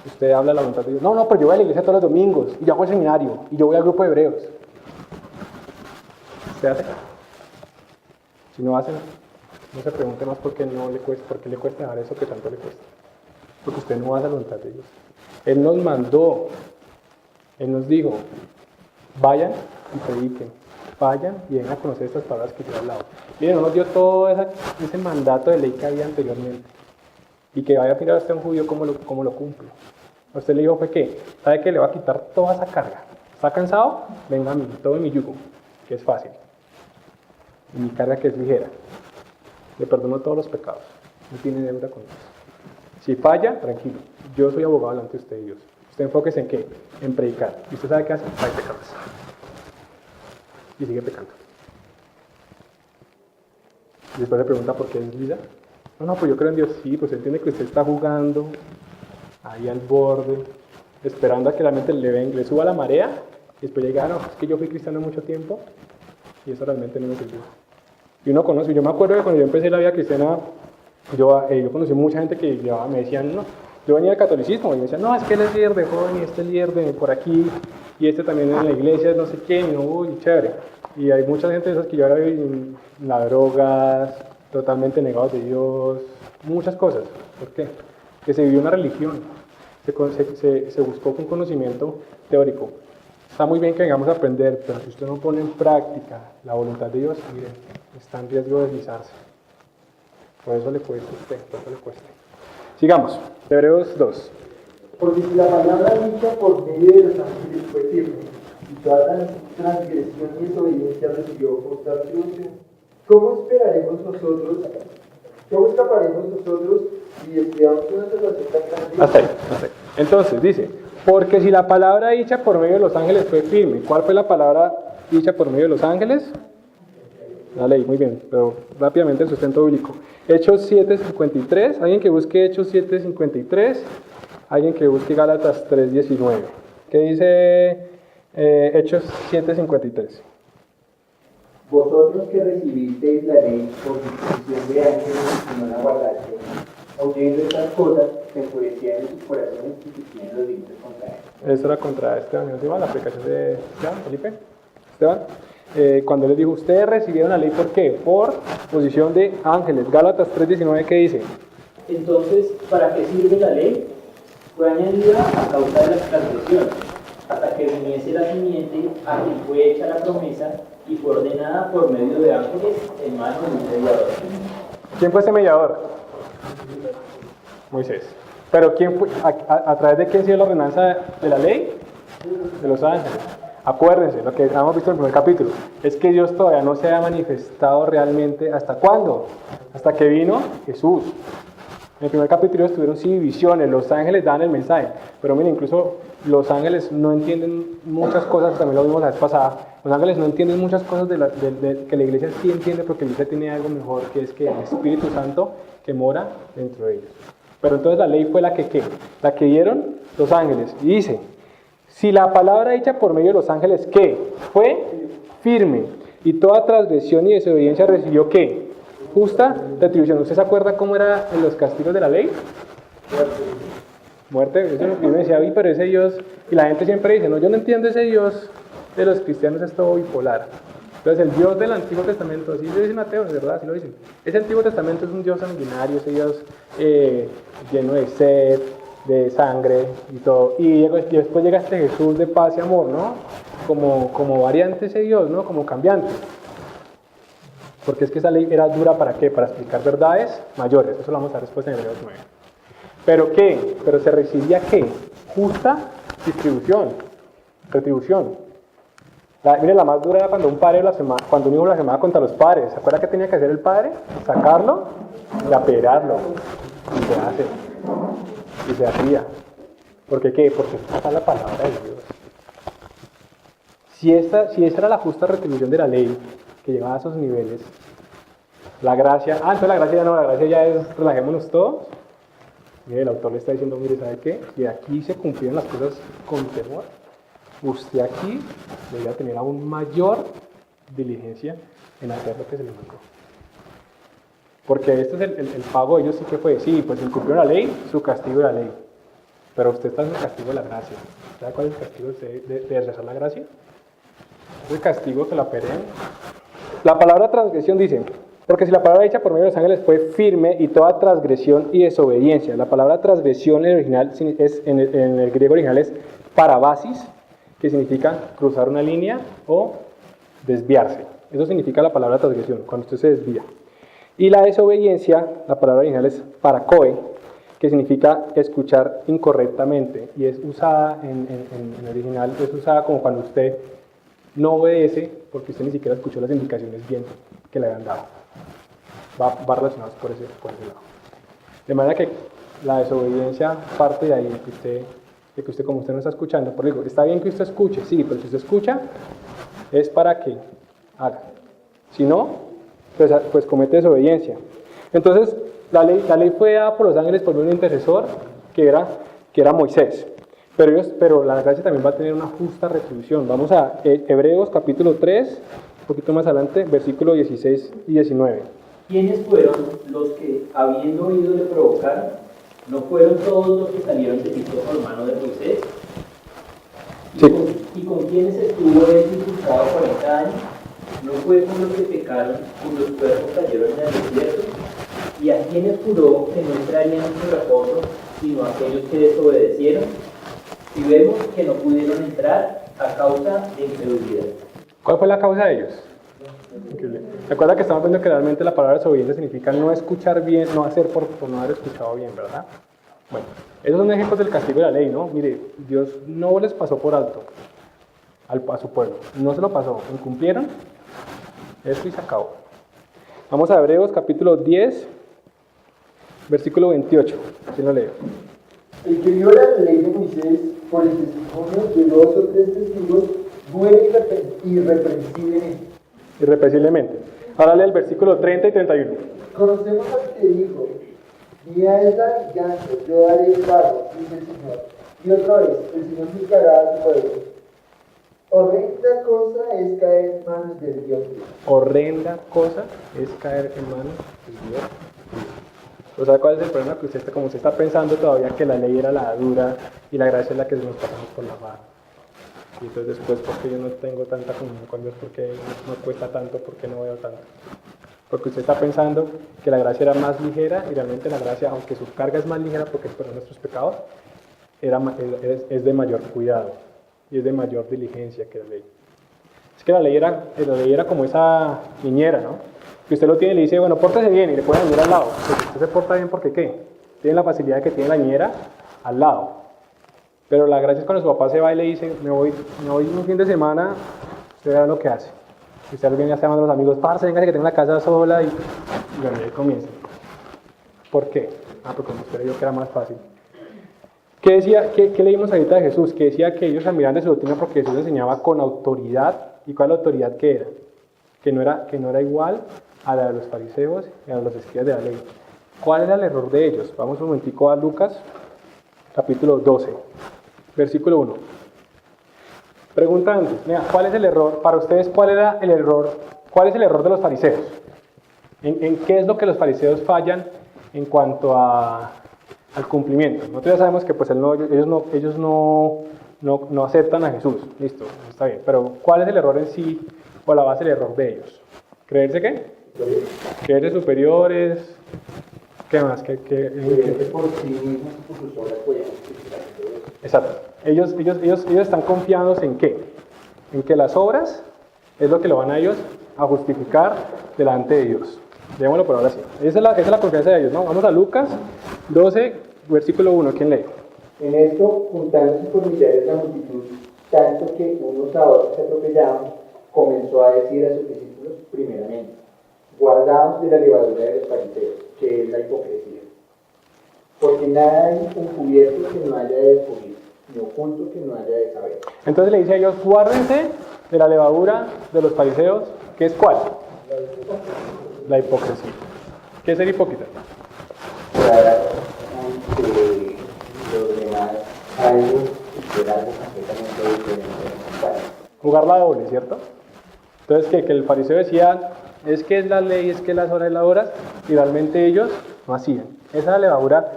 Speaker 1: ¿Usted habla la voluntad de Dios? No, pero yo voy a la iglesia todos los domingos, y yo hago el seminario, y yo voy al grupo de hebreos. ¿Usted hace? Si no hace, no se pregunte más por qué le cuesta dejar eso que tanto le cuesta. porque usted no hace la voluntad de Dios. Él nos mandó, Él nos dijo, vayan y prediquen, vayan y vengan a conocer estas palabras que yo he hablado. Miren, no nos dio todo ese mandato de ley que había anteriormente. Y que vaya a mirar a usted un judío cómo lo cumple. A usted le dijo fue que, ¿sabe que le va a quitar toda esa carga? ¿Está cansado? Venga a mí, todo mi yugo, que es fácil. Y mi carga que es ligera. Le perdono todos los pecados. No tiene deuda con Dios. Si falla, tranquilo. Yo soy abogado delante de usted y Dios. Usted enfóquese en qué? En predicar. ¿Y usted sabe qué hace? Hay pecados. Y sigue pecando. Y después le pregunta por qué es lisa. No, pues yo creo en Dios. Sí, pues entiende que usted está jugando ahí al borde, esperando a que la mente le suba la marea. Y después llega, no, es que yo fui cristiano mucho tiempo y eso realmente no me sirvió. Y uno conoce, yo me acuerdo que cuando yo empecé la vida cristiana, yo conocí mucha gente que me decían, no, yo venía del catolicismo y me decían, no, es que él es líder de joven y este es líder de por aquí y este también en la iglesia, no sé qué, y no, uy, chévere. Y hay mucha gente de esas que yo ahora veo en las drogas, totalmente negados de Dios, muchas cosas. ¿Por qué? Que se vivió una religión, se buscó un conocimiento teórico. Está muy bien que vengamos a aprender, pero si usted no pone en práctica la voluntad de Dios, mire, está en riesgo de deslizarse. Por eso le cuesta a usted, por eso le cuesta. Sigamos, Hebreos 2.
Speaker 4: Porque si la palabra dicha por medio de los ángeles fue firme, y toda transgresión y desobediencia recibió justa atribución, ¿cómo escaparemos nosotros si desviamos una salvación tan grande?
Speaker 1: Hasta ahí. Entonces, dice, porque si la palabra dicha por medio de los ángeles fue firme, ¿cuál fue la palabra dicha por medio de los ángeles? La ley, muy bien, pero rápidamente el sustento bíblico. Hechos 7:53, alguien que busque Hechos 7:53, alguien que busque Gálatas 3:19. ¿Qué dice Hechos 7:53?
Speaker 2: Vosotros que recibisteis la ley por disposición de ángeles y no la guardasteis, oyendo estas cosas, se enfurecían en sus corazones y se hicieron los dientes contra él.
Speaker 1: Eso era contra Esteban, la aplicación de Esteban, Felipe. Esteban. Cuando les dijo, ustedes recibieron la ley, ¿por qué? Por posición de ángeles. Gálatas 3:19, ¿qué dice?
Speaker 5: Entonces, ¿para qué sirve la ley? Fue añadida a causa de la transgresión, hasta que viniese la simiente a quien fue hecha la promesa y fue ordenada por medio de ángeles en manos de un mediador.
Speaker 1: ¿Quién fue ese mediador? Moisés. ¿Pero quién fue, a través de quién se dio la ordenanza de la ley? De los ángeles. Acuérdense, lo que hemos visto en el primer capítulo, es que Dios todavía no se ha manifestado realmente. ¿Hasta cuándo? Hasta que vino Jesús. En el primer capítulo estuvieron sí visiones, los ángeles dan el mensaje, pero miren, incluso los ángeles no entienden muchas cosas, también lo vimos la vez pasada, los ángeles no entienden muchas cosas que la iglesia sí entiende, porque la iglesia tiene algo mejor, que es que el Espíritu Santo que mora dentro de ellos. Pero entonces la ley fue la que dieron los ángeles, y dice, si la palabra dicha por medio de los ángeles, ¿qué? Fue firme, y toda transgresión y desobediencia recibió, ¿qué? Justa retribución. ¿Usted se acuerda cómo eran los castigos de la ley? Muerte. Eso es lo que uno decía, pero ese Dios, y la gente siempre dice, no, yo no entiendo ese Dios de los cristianos, es todo bipolar. Entonces el Dios del Antiguo Testamento, así lo dicen ateos, de verdad, así lo dicen. Ese Antiguo Testamento es un Dios sanguinario, ese Dios lleno de sed, de sangre y todo. Y después llega este Jesús de paz y amor, ¿no? Como variante ese Dios, ¿no? Como cambiante. Porque es que esa ley era dura ¿para qué? Para explicar verdades mayores. Eso lo vamos a ver después en Hebreos 9. ¿Pero qué? ¿Pero se recibía qué? Justa distribución, retribución. Mire, la más dura era cuando un hijo blasfemaba contra los padres. ¿Se acuerda qué tenía que hacer el padre? Sacarlo y apedrearlo. Y se hacía. ¿Por qué qué? Porque esta es la palabra de Dios. Si esa era la justa retribución de la ley, que llevaba a esos niveles, la gracia, entonces la gracia ya es relajémonos todos. Mire, el autor le está diciendo, mire, ¿sabe qué? Si aquí se cumplieron las cosas con temor, usted aquí debería tener aún mayor diligencia en hacer lo que se le mandó. Porque este es el pago de ellos, sí que fue, sí, pues incumplieron la ley, su castigo de la ley. Pero usted está en el castigo de la gracia. ¿Sabe cuál es el castigo de rechazar la gracia? Es el castigo que la apedrean. La palabra transgresión dice, Porque si la palabra dicha por medio de los ángeles fue firme y toda transgresión y desobediencia. La palabra transgresión en el, original, en el griego original es parabasis, que significa cruzar una línea o desviarse. Eso significa la palabra transgresión, cuando usted se desvía. Y la desobediencia, la palabra original es paracoe, que significa escuchar incorrectamente. Y es usada en el original, es usada como cuando usted no obedece porque usted ni siquiera escuchó las indicaciones bien que le habían dado. Va relacionado por ese lado. De manera que la desobediencia parte de ahí, de que usted como usted no está escuchando. Por digo, está bien que usted escuche, sí, pero si usted escucha, es para que haga. Si no, pues comete desobediencia. Entonces, la ley fue dada por los ángeles por un intercesor que era Moisés. Pero la gracia también va a tener una justa retribución. Vamos a Hebreos capítulo 3, un poquito más adelante, versículos 16 y 19.
Speaker 5: ¿Quiénes fueron los que, habiendo oído, le provocaron? ¿No fueron todos los que salieron de Egipto por mano de Moisés?
Speaker 1: Sí.
Speaker 5: ¿Y con quiénes estuvo él disfrutado 40 años? ¿No fue con los que pecaron, cuyos cuerpos cayeron en el desierto? ¿Y a quienes juró que no entrarían en su reposo, sino a aquellos que desobedecieron? Y vemos que no pudieron entrar a causa de incredulidad.
Speaker 1: ¿Cuál fue la causa de ellos? Increíble. Recuerda que estamos viendo que realmente la palabra desobediencia significa no escuchar bien, no hacer por no haber escuchado bien, ¿verdad? Bueno, esos son ejemplos del castigo de la ley, ¿no? Mire, Dios no les pasó por alto a su pueblo, no se lo pasó, incumplieron, eso y se acabó. Vamos a Hebreos capítulo 10, versículo 28, ¿quién lo lee?
Speaker 4: El que viola la ley de Moisés por el testimonio de 2 o 3 testigos muere irreprensiblemente.
Speaker 1: Irreprensiblemente. Ahora lee el versículo 30 y 31.
Speaker 4: Conocemos al que dijo: mía es la venganza, yo daré el pago, dice el Señor. Y otra vez, el Señor juzgará a su pueblo. Horrenda cosa es caer en manos del Dios vivo.
Speaker 1: Horrenda cosa es caer en manos del Dios vivo. O sea, ¿cuál es el problema? Que como usted está pensando todavía que la ley era la dura y la gracia es la que nos pasamos por la mano. Y entonces después, ¿por qué yo no tengo tanta comunión con Dios? ¿Por qué no cuesta tanto? ¿Por qué no veo tanto? Porque usted está pensando que la gracia era más ligera y realmente la gracia, aunque su carga es más ligera porque es por nuestros pecados, es de mayor cuidado y es de mayor diligencia que la ley. Es que la ley era como esa niñera, ¿no? Que usted lo tiene y le dice, bueno, pórtese bien y le pone la niñera al lado. Pues usted se porta bien porque ¿qué? Tiene la facilidad de que tiene la niñera al lado. Pero la gracia es cuando su papá se va y le dice, me voy un fin de semana, usted verá lo que hace. Y usted viene a llamar a los amigos, parce, venga que tengo la casa sola y bueno, ahí comienza. ¿Por qué? Porque como espero yo que era más fácil. ¿Qué leímos ahorita de Jesús? Que decía que ellos admiran de su doctrina porque Jesús enseñaba con autoridad. ¿Y cuál autoridad que era? Que no era igual a la de los fariseos y a los escribas de la ley. ¿Cuál era el error de ellos? Vamos un momentico a Lucas, capítulo 12, versículo 1. Pregunta antes, mira, ¿cuál es el error? Para ustedes, ¿cuál era el error? ¿Cuál es el error de los fariseos? ¿En qué es lo que los fariseos fallan en cuanto al cumplimiento? Nosotros ya sabemos que pues ellos no aceptan a Jesús, listo, está bien, pero ¿cuál es el error en sí o la base del error de ellos? ¿Creerse qué? Creerse superiores, ¿qué más?
Speaker 2: Por sí mismos, por sus obras, podían justificar todo eso.
Speaker 1: Exacto. Ellos están confiados en qué? En que las obras es lo que lo van a ellos a justificar delante de Dios. Démoslo por ahora sí. Esa es la confianza de ellos, ¿no? Vamos a Lucas 12, versículo 1. ¿Quién lee?
Speaker 2: En esto, juntándose por millares la multitud, tanto que unos a otros se atropellaban, comenzó a decir a sus discípulos, primeramente, guardaos de la levadura de los fariseos, que es la hipocresía. Porque nada hay encubierto que no haya de descubrir, ni oculto que no haya de saber.
Speaker 1: Entonces le dice a ellos, guárdense de la levadura de los fariseos, ¿que es cuál? La hipocresía. ¿Qué es ser hipócrita?
Speaker 2: Dar ante los demás algo y ser algo completamente diferente.
Speaker 1: Jugar la doble, ¿cierto? Entonces que el fariseo decía, es que es la ley, es que las horas, y realmente ellos no hacían. Esa es la levadura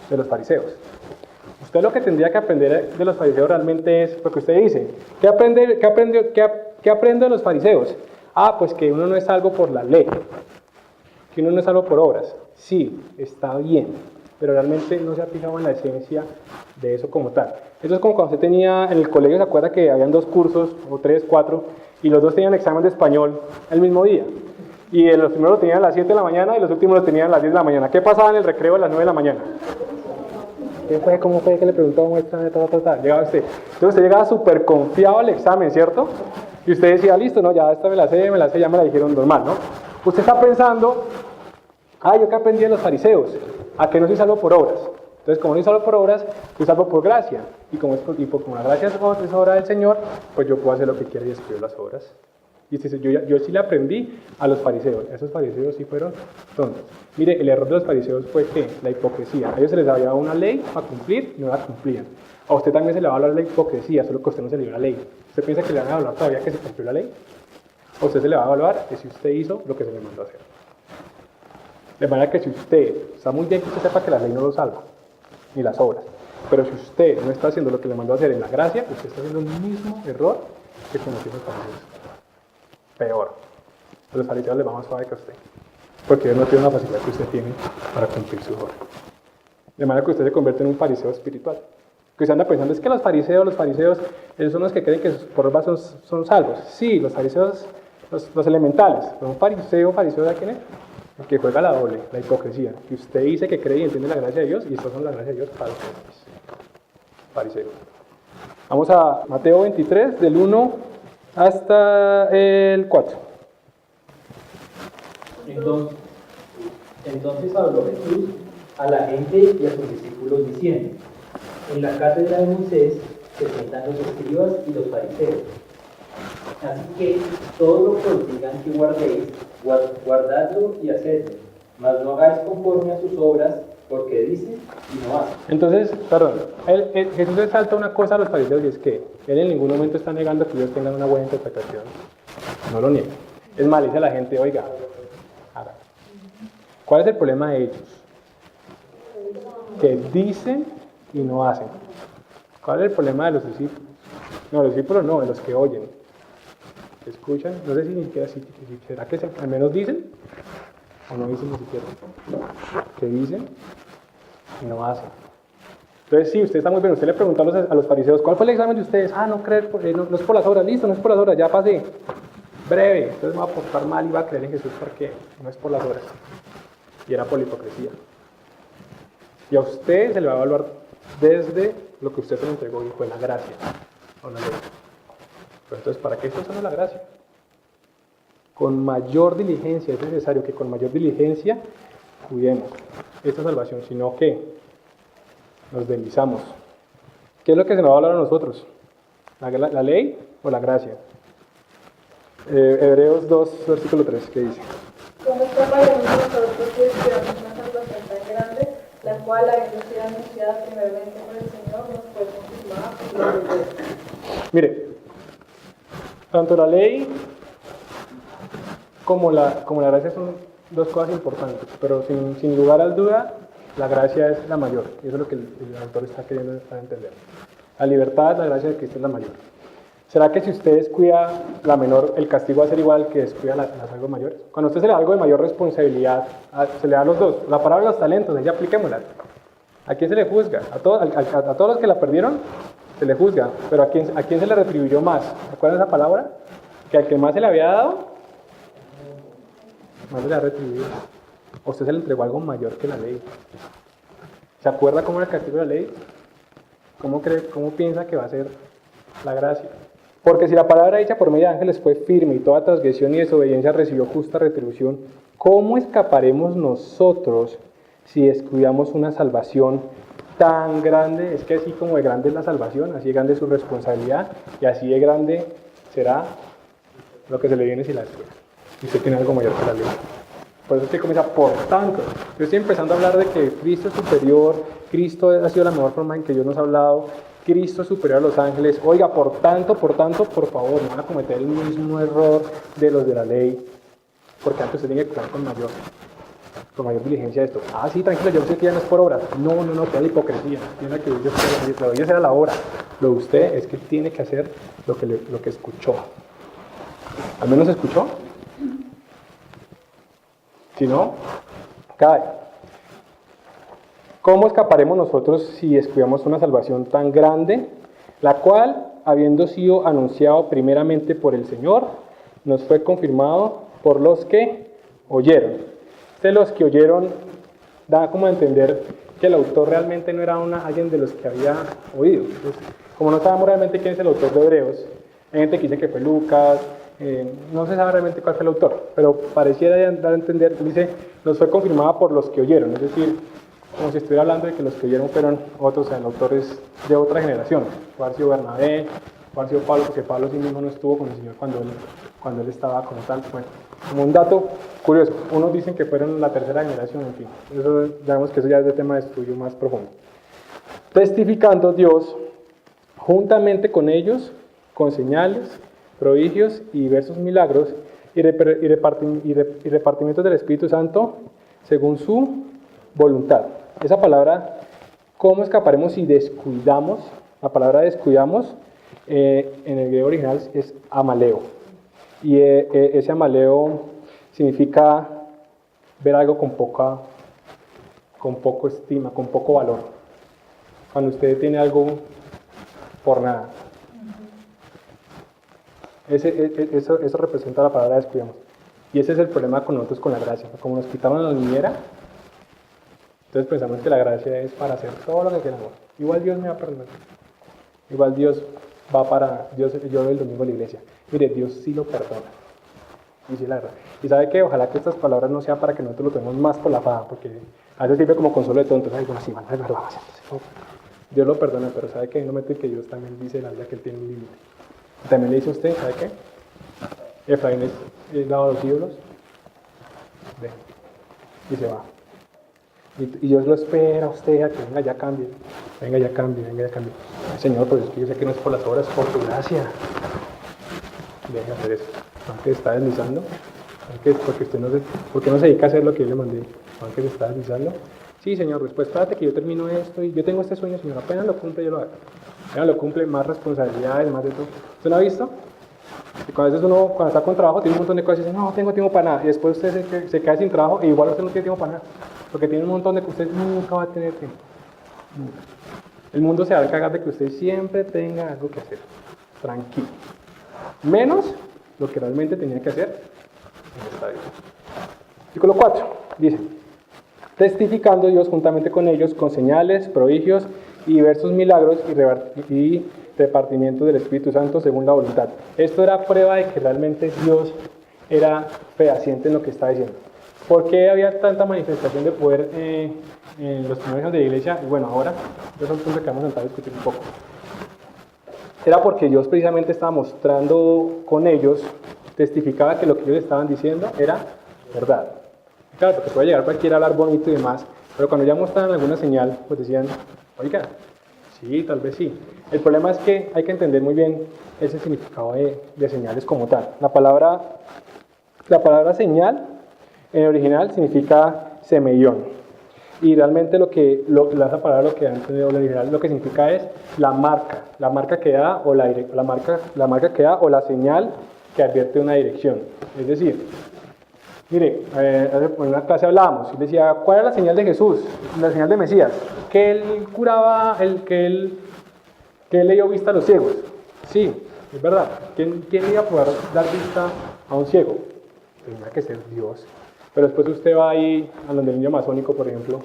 Speaker 1: de los fariseos. Usted lo que tendría que aprender de los fariseos realmente es lo que usted dice. ¿Qué aprende de los fariseos? Pues que uno no es salvo por la ley. que uno no es salvo por obras. Sí, está bien, pero realmente no se ha fijado en la esencia de eso como tal. Eso es como cuando usted tenía en el colegio, ¿se acuerda que habían 2 cursos, o 3, 4, y los 2 tenían examen de español el mismo día? Y los primeros lo tenían a las 7 de la mañana y los últimos lo tenían a las 10 de la mañana. ¿Qué pasaba en el recreo a las 9 de la mañana? ¿Qué fue? ¿Cómo fue que le preguntó? Llegaba usted. Entonces usted llegaba súper confiado al examen, ¿cierto? Y usted decía, listo, no, ya esta me la sé, ya me la dijeron normal, ¿no? Usted está pensando, yo que aprendí de los fariseos, a que no soy salvo por obras. Entonces, como no soy salvo por obras, soy salvo por gracia. Y como la gracia es obra del Señor, pues yo puedo hacer lo que quiera y escribir las obras. Y usted dice, yo sí le aprendí a los fariseos. Esos fariseos sí fueron tontos. Mire, el error de los fariseos fue que la hipocresía. A ellos se les había dado una ley para cumplir y no la cumplían. A usted también se le va a hablar de la hipocresía, solo que a usted no se le dio la ley. ¿Usted piensa que le van a hablar todavía que se cumplió la ley? A usted se le va a evaluar que si usted hizo lo que se le mandó a hacer. De manera que si usted, está muy bien que usted sepa que la ley no lo salva, ni las obras. Pero si usted no está haciendo lo que le mandó a hacer en la gracia, usted está haciendo el mismo error que cometió los fariseos. Peor. A los fariseos les va más suave que a usted. Porque ellos no tienen la facilidad que usted tiene para cumplir su obra. De manera que usted se convierte en un fariseo espiritual. Que usted anda pensando, es que los fariseos, ellos son los que creen que por obras son salvos. Sí, los fariseos, los elementales. Pero un fariseo, ¿de quién es? El que juega la doble, la hipocresía. Que usted dice que cree y entiende la gracia de Dios, y estos son la gracia de Dios para ustedes. Fariseos. Vamos a Mateo 23, del 1 hasta el 4.
Speaker 5: Entonces habló Jesús a la gente y a sus discípulos diciendo: en la cátedra de Moisés se sientan los escribas y los fariseos. Así que todo lo que os digan que guardéis, guardadlo y hacedlo, mas no hagáis conforme a sus obras, porque dicen y no hacen.
Speaker 1: Entonces, Jesús le salta una cosa a los fariseos, y es que él en ningún momento está negando que ellos tengan una buena interpretación. No lo niega. Es más, le dice a la gente, oiga, hagan. ¿Cuál es el problema de ellos? Que dicen y no hacen. ¿Cuál es el problema de los discípulos? No, los discípulos no, de los que oyen. ¿Escuchan? No sé si ni siquiera, ¿será que al menos dicen? ¿O no dicen ni siquiera? Que dicen y no hacen. Entonces sí, usted está muy bien. Usted le preguntó a los fariseos, ¿cuál fue el examen de ustedes? No es por las horas, listo, no es por las horas, ya pasé. Breve, entonces me voy a portar mal y va a creer en Jesús porque no es por las horas. Y era por la hipocresía. Y a usted se le va a evaluar desde lo que usted se le entregó y fue la gracia, o la ley. Pero entonces, ¿para qué está usando la gracia? Con mayor diligencia, es necesario que con mayor diligencia cuidemos esta salvación, sino que nos deslizamos. ¿Qué es lo que se nos va a hablar a nosotros? ¿La ley o la gracia? Hebreos 2, versículo 3, ¿qué dice?
Speaker 3: ¿Cómo escaparemos nosotros si esperamos una salvación tan grande, la cual, habiendo sido anunciada primeramente por el Señor, nos fue confirmada por la verdad?
Speaker 1: Mire, tanto la ley como la gracia son dos cosas importantes, pero sin lugar a duda, la gracia es la mayor, y eso es lo que el autor está queriendo entender. La libertad, la gracia de Cristo es la mayor. ¿Será que si usted descuida la menor, el castigo va a ser igual que descuida las algo mayores? Cuando a usted se le da algo de mayor responsabilidad, se le da a los dos. La palabra de los talentos, ahí apliquémosla. ¿A quién se le juzga? A todos los que la perdieron, se le juzga. Pero ¿a quién se le retribuyó más? ¿Recuerdan esa palabra? Que al que más se le había dado, más se le ha retribuido. A usted se le entregó algo mayor que la ley. ¿Se acuerda cómo era el castigo de la ley? ¿Cómo piensa que va a ser la gracia? Porque si la palabra hecha por medio de ángeles fue firme y toda transgresión y desobediencia recibió justa retribución, ¿cómo escaparemos nosotros si descuidamos una salvación tan grande? Es que así como de grande es la salvación, así de grande es su responsabilidad y así de grande será lo que se le viene si la descuida. Y usted tiene algo mayor que la ley. Por eso es que comienza, por tanto. Yo estoy empezando a hablar de que Cristo es superior, Cristo ha sido la mejor forma en que Dios nos ha hablado, Cristo es superior a los ángeles. Oiga, por tanto, por favor, no van a cometer el mismo error de los de la ley, porque antes usted tiene que actuar con mayor diligencia de esto. Sí, tranquilo, yo sé que ya no es por obras. No, que es la hipocresía. Tiene que Dios era la obra. Lo de usted es que tiene que hacer lo que escuchó. ¿Al menos escuchó? Si no, cae. ¿Cómo escaparemos nosotros si descuidamos una salvación tan grande, la cual, habiendo sido anunciado primeramente por el Señor, nos fue confirmado por los que oyeron? Los que oyeron da como a entender que el autor realmente no era alguien de los que había oído. Entonces, como no sabemos realmente quién es el autor de Hebreos, hay gente que dice que fue Lucas, no se sabe realmente cuál fue el autor, pero pareciera dar a entender, dice, nos fue confirmada por los que oyeron, es decir, como si estuviera hablando de que los que oyeron fueron otros, o sea, el autor es de otra generación, puede haber sido Bernabé, puede haber sido Pablo, porque Pablo sí mismo no estuvo con el Señor cuando él estaba como tal. Bueno, como un dato curioso, unos dicen que fueron la tercera generación, en fin, eso, digamos que eso ya es de tema de estudio más profundo. Testificando Dios juntamente con ellos, con señales, prodigios y diversos milagros y repartimientos del Espíritu Santo según su voluntad. Esa palabra, ¿cómo escaparemos si descuidamos? La palabra descuidamos en el griego original es amaleo. Y ese amaleo significa ver algo con poca estima, con poco valor. Cuando usted tiene algo por nada. Eso representa la palabra descuidamos. Y ese es el problema con nosotros con la gracia. Como nos quitaron la niñera, entonces pensamos que la gracia es para hacer todo lo que queramos. Igual Dios me va a perdonar. Igual Dios va para... yo voy el domingo a la iglesia. Mire, Dios sí lo perdona. Y sí, la verdad. Y sabe que ojalá que estas palabras no sean para que nosotros lo tomemos más por la faja, porque a veces sirve como consuelo de tontos. Ay, bueno, sí, es verdad, Dios lo perdona, pero sabe que hay un momento en que Dios también dice en la Biblia que Él tiene un límite. Y también le dice a usted, ¿sabe qué? Efraín es dado a los ídolos. Ven. Y se va. Y Dios lo espera a usted a que venga ya cambie. Venga ya cambie. Ay, Señor, pero es que yo sé que no es por las obras, es por tu gracia. Deja hacer eso. Aunque se está deslizando. Porque no se dedica a hacer lo que yo le mandé. Aunque se está deslizando. Sí, Señor, después espérate que yo termino esto y yo tengo este sueño, Señor. Apenas lo cumple, yo lo hago. Apenas lo cumple, más responsabilidades, más de todo. ¿Usted lo ha visto? Y a veces uno, cuando está con trabajo, tiene un montón de cosas y dice, no tengo tiempo para nada. Y después usted se queda sin trabajo e igual usted no tiene tiempo para nada. Porque tiene un montón de que usted nunca va a tener tiempo. Nunca. El mundo se va a encargar de que usted siempre tenga algo que hacer. Tranquilo. Menos lo que realmente tenía que hacer en esta vida. Versículo 4 dice, testificando Dios juntamente con ellos con señales, prodigios y diversos milagros y repartimiento del Espíritu Santo según la voluntad. Esto era prueba de que realmente Dios era fehaciente en lo que está diciendo. ¿Por qué había tanta manifestación de poder en los primeros años de la iglesia? Y bueno, ahora, eso es un punto que vamos a entrar a discutir un poco. Era porque Dios precisamente estaba mostrando con ellos, testificaba que lo que ellos estaban diciendo era verdad. Claro, porque puede llegar cualquiera a hablar bonito y demás, pero cuando ya mostraban alguna señal, pues decían, oiga, sí, tal vez sí. El problema es que hay que entender muy bien ese significado de señales como tal. La palabra señal en el original significa semeión. Y realmente esa palabra lo que ha entendido el original lo que significa es la marca que da o la marca que da o la señal que advierte una dirección. Es decir, mire, en una clase hablábamos y decía, ¿cuál era la señal de Jesús? La señal de Mesías, que él curaba, que él le dio vista a los ciegos. Sí, es verdad. ¿Quién iba a poder dar vista a un ciego? Tenía que ser Dios. Pero después usted va ahí a donde el niño masónico, por ejemplo,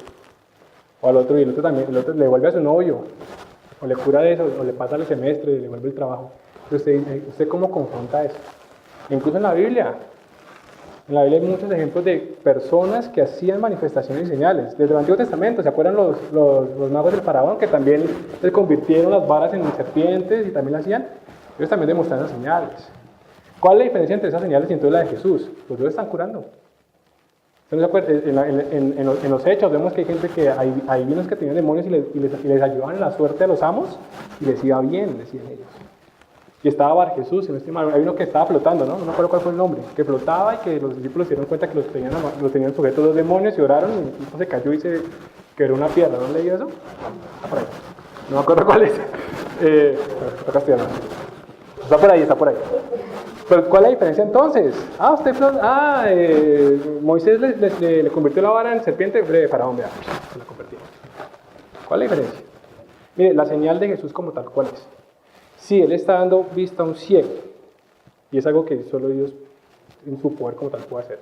Speaker 1: o al otro, y el otro le devuelve a su novio, o le cura de eso, o le pasa el semestre, le devuelve el trabajo. Entonces, ¿usted cómo confronta eso? Incluso en la Biblia hay muchos ejemplos de personas que hacían manifestaciones y señales. Desde el Antiguo Testamento, ¿se acuerdan los magos del faraón que también les convirtieron las varas en serpientes y también lo hacían? Ellos también demostraron señales. ¿Cuál es la diferencia entre esas señales y entonces la de Jesús? Pues ellos están curando. En los hechos vemos que hay gente que hay vinos que tenían demonios y les ayudaban en la suerte a los amos y les iba bien, decían ellos. Y estaba Bar Jesús, si no estoy mal, hay uno que estaba flotando, ¿no? No me acuerdo cuál fue el nombre, que flotaba y que los discípulos se dieron cuenta que los tenían sujetos los demonios y oraron y el tipo se cayó y se quebró una piedra. ¿No leí eso? Está por ahí. No me acuerdo cuál es. Está castellano. Está por ahí. Pero ¿cuál es la diferencia entonces? Moisés le convirtió la vara en serpiente, breve faraón, vea, se la convirtió. ¿Cuál es la diferencia? Mire, la señal de Jesús como tal, ¿cuál es? Sí, él está dando vista a un ciego, y es algo que solo Dios en su poder como tal puede hacer.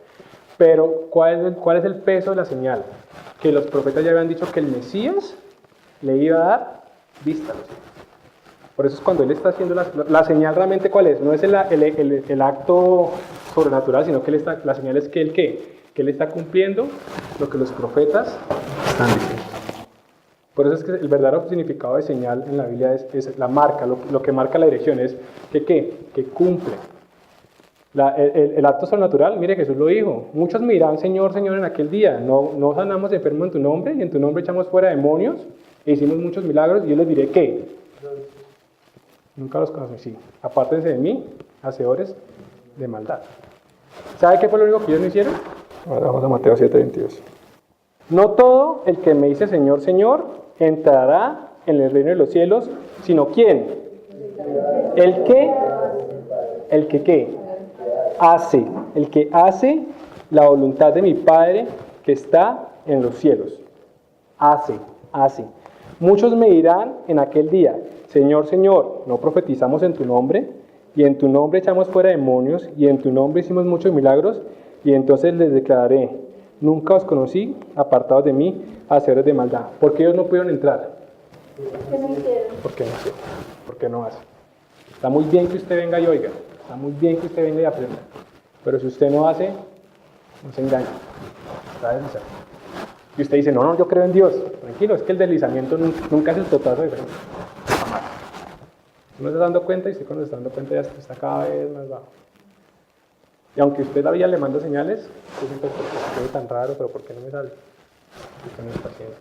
Speaker 1: Pero, ¿cuál es el peso de la señal? Que los profetas ya habían dicho que el Mesías le iba a dar vista a los ciegos. Por eso es cuando él está haciendo la señal realmente, ¿cuál es? No es el acto sobrenatural, sino que la señal es que él está cumpliendo lo que los profetas están diciendo. Por eso es que el verdadero significado de señal en la Biblia es la marca, lo que marca la dirección, es que cumple. El acto sobrenatural, mire, Jesús lo dijo, muchos me dirán, Señor, Señor, en aquel día, no sanamos enfermos en tu nombre, y en tu nombre echamos fuera demonios, e hicimos muchos milagros, y yo les diré, ¿qué? Nunca los conocí. Apártense de mí, hacedores de maldad. ¿Sabe qué fue lo único que ellos no hicieron? Ahora vamos a Mateo 7:22. No todo el que me dice Señor, Señor, entrará en el reino de los cielos, sino ¿quién? El que ¿qué? Hace. El que hace la voluntad de mi Padre que está en los cielos. Hace. Muchos me dirán en aquel día, Señor, Señor, ¿no profetizamos en tu nombre? Y en tu nombre echamos fuera demonios, y en tu nombre hicimos muchos milagros, y entonces les declararé, nunca os conocí, apartados de mí, hacedores de maldad. ¿Por qué ellos no pudieron entrar?
Speaker 3: ¿Qué no hicieron?
Speaker 1: ¿Por qué no hicieron? ¿Por qué no hacen? Está muy bien que usted venga y oiga, está muy bien que usted venga y aprenda, pero si usted no hace, no se engaña, está deslizando. Y usted dice, no, yo creo en Dios. Tranquilo, es que el deslizamiento nunca es el totazo de frente. Jamás. Uno se está dando cuenta y usted cuando se está dando cuenta ya está cada vez más bajo. Y aunque usted la vida le manda señales, usted siempre ¿por qué es tan raro? ¿Pero por qué no me sale? Usted no está haciendo.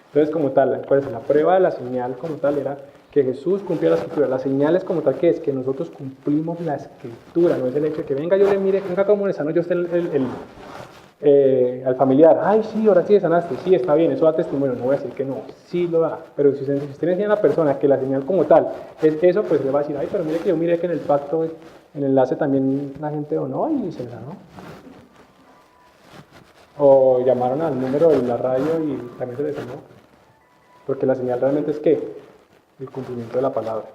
Speaker 1: Entonces, como tal, pues, la prueba de la señal como tal era que Jesús cumplía la escritura. La señal es como tal que es que nosotros cumplimos la escritura, no es el hecho de que venga yo le mire, venga como le sano yo usted al familiar, ay sí, ahora sí le sanaste, sí está bien, eso da testimonio, no voy a decir que no, sí lo da, pero si usted le enseña a la persona que la señal como tal es eso, pues le va a decir, ay, pero mire que yo miré que en el pacto, en el enlace también la gente donó y se sanó. O llamaron al número de la radio y también se les sanó. Porque la señal realmente es ¿qué? El cumplimiento de la palabra.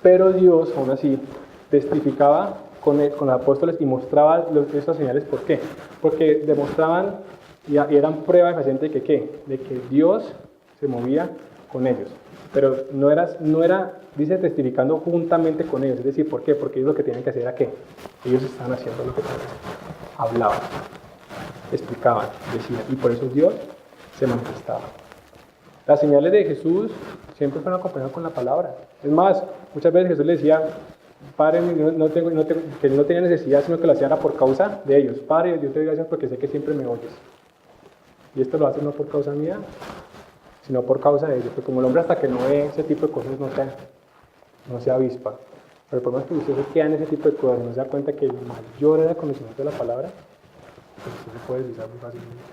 Speaker 1: Pero Dios, aún así, testificaba con los apóstoles y mostraba esas señales. ¿Por qué? Porque demostraban y eran prueba fehaciente de que ¿qué? De que Dios se movía con ellos. Pero no era, dice, testificando juntamente con ellos. Es decir, ¿por qué? Porque ellos lo que tienen que hacer era ¿qué? Ellos estaban haciendo lo que tenían que hacer. Hablaban, explicaban, decían. Y por eso Dios se manifestaba. Las señales de Jesús siempre fueron acompañadas con la palabra. Es más, muchas veces Jesús le decía, Padre, que no tenía necesidad, sino que lo hacía por causa de ellos. Padre, yo te doy gracias porque sé que siempre me oyes. Y esto lo hace no por causa mía, sino por causa de ellos. Porque como el hombre hasta que no ve ese tipo de cosas no se avispa. Pero por más que usted se queda en ese tipo de cosas, no se da cuenta que el mayor era el conocimiento de la palabra, pues usted se puede deslizar muy fácilmente.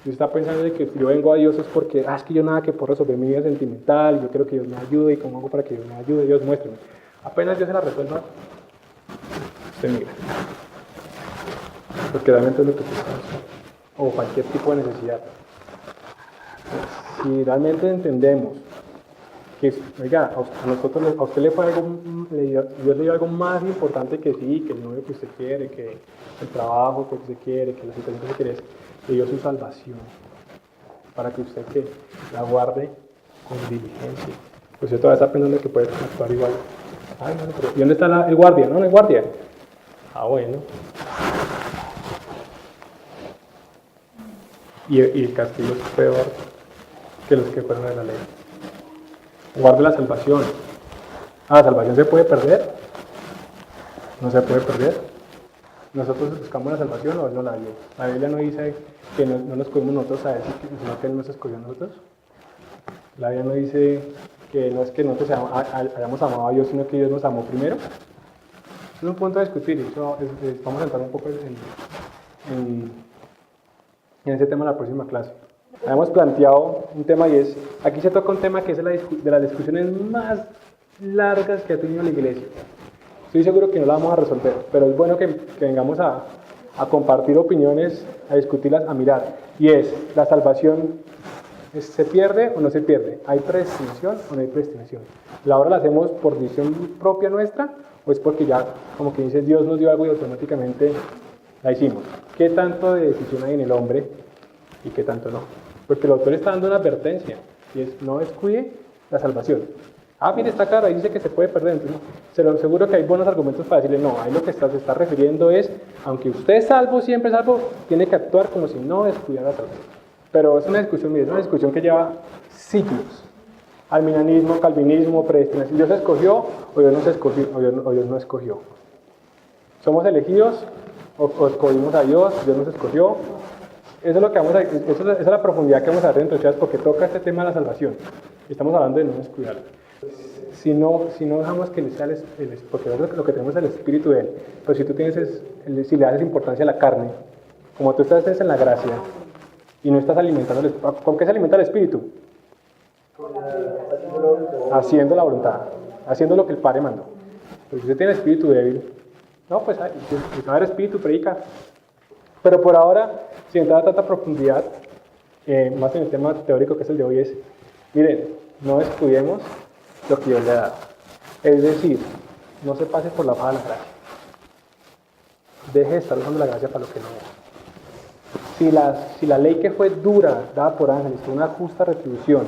Speaker 1: Si usted está pensando de que si yo vengo a Dios es porque, es que yo nada que puedo resolver mi vida sentimental, y yo quiero que Dios me ayude, y cómo hago para que Dios me ayude, Dios muéstrame. Apenas Dios se la resuelva, usted mira. Porque realmente es lo que usted está haciendo. O cualquier tipo de necesidad. Si realmente entendemos que, oiga, a usted le fue algo, Dios le dio algo más importante que sí, que el novio que usted quiere, que el trabajo que usted quiere, que la situación que usted quiere, le dio su salvación, para que usted que la guarde con diligencia. Pues usted todavía está pensando que puede actuar igual. Ay, no, pero ¿y dónde está el guardia? No, no hay guardia. Bueno. Y el castigo es peor que los que fueron de la ley. Guarde la salvación. ¿La salvación se puede perder? No se puede perder. ¿Nosotros buscamos la salvación o Él no la dio? La Biblia no dice que no nos escogimos nosotros a Él, sino que Él nos escogió a nosotros. La Biblia no dice que no es que nosotros hayamos amado a Dios, sino que Dios nos amó primero. Es un punto a discutir, vamos a entrar un poco en ese tema en la próxima clase. Habíamos planteado un tema y aquí se toca un tema que es de las discusiones más largas que ha tenido la iglesia. Estoy seguro que no la vamos a resolver, pero es bueno que vengamos a compartir opiniones, a discutirlas, a mirar. Y es, ¿la salvación se pierde o no se pierde? ¿Hay predestinación o no hay predestinación? ¿La obra la hacemos por decisión propia nuestra o es porque ya, como que dice, Dios nos dio algo y automáticamente la hicimos? ¿Qué tanto de decisión hay en el hombre y qué tanto no? Porque el autor está dando una advertencia y es, no descuide la salvación. Ah, mire, está claro, ahí dice que se puede perder. Entonces, se lo aseguro que hay buenos argumentos para decirle, no, ahí lo que se está refiriendo es, aunque usted es salvo, siempre es salvo, tiene que actuar como si no descuidara la salvación. Pero es una discusión, mire, es una discusión que lleva siglos. Arminianismo, calvinismo, predestinación. ¿Dios escogió o Dios no se escogió, o Dios no escogió? ¿Somos elegidos o escogimos a Dios? ¿Dios nos escogió? Eso es lo que vamos a, esa es la profundidad que vamos a ver dentro de ustedes porque toca este tema de la salvación. Estamos hablando de no descuidarlo. Si no dejamos que le sea porque lo que tenemos es el espíritu de él, pero si tú tienes si le das importancia a la carne, como tú estás en la gracia y no estás alimentando, ¿con qué se alimenta el espíritu? Haciendo la voluntad, haciendo lo que el Padre mandó. Pero si usted tiene espíritu débil, no, pues si no eres espíritu, predica. Pero por ahora, sin entrar a tanta profundidad, más en el tema teórico que es el de hoy, es, miren, no descuidemos lo que Dios le ha dado. Es decir, no se pase por la hoja de la gracia. Deje de estar usando la gracia para lo que no es. Si la ley que fue dura, dada por ángeles, tuvo una justa retribución,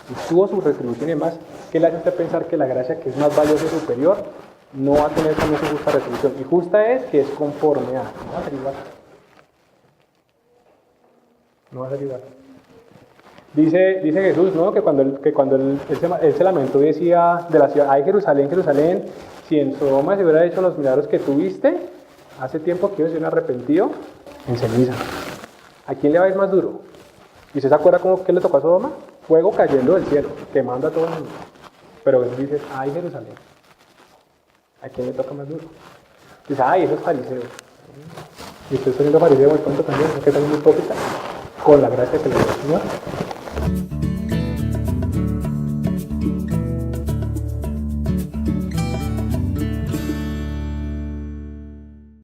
Speaker 1: y tuvo su retribución y demás, ¿qué le hace a usted pensar que la gracia que es más valiosa y superior no va a tener también su justa retribución? Y justa es que es conforme a, no va a ser igual. No va a ser igual. Dice Jesús, ¿no? Que cuando él se lamentó y decía de la ciudad, ay Jerusalén, Jerusalén, si en Sodoma se hubiera hecho los milagros que tuviste, hace tiempo que ellos se hubieran arrepentido, en ceniza. ¿A quién le va a ir más duro? ¿Y usted se acuerda qué le tocó a Sodoma? Fuego cayendo del cielo, quemando a todo el mundo. Pero Jesús dice, ay Jerusalén, ¿a quién le toca más duro? Dice, ay, esos fariseos. Y usted está siendo fariseo muy pronto también, ¿no? Que son muy hipócritas, con la gracia que le da el Señor.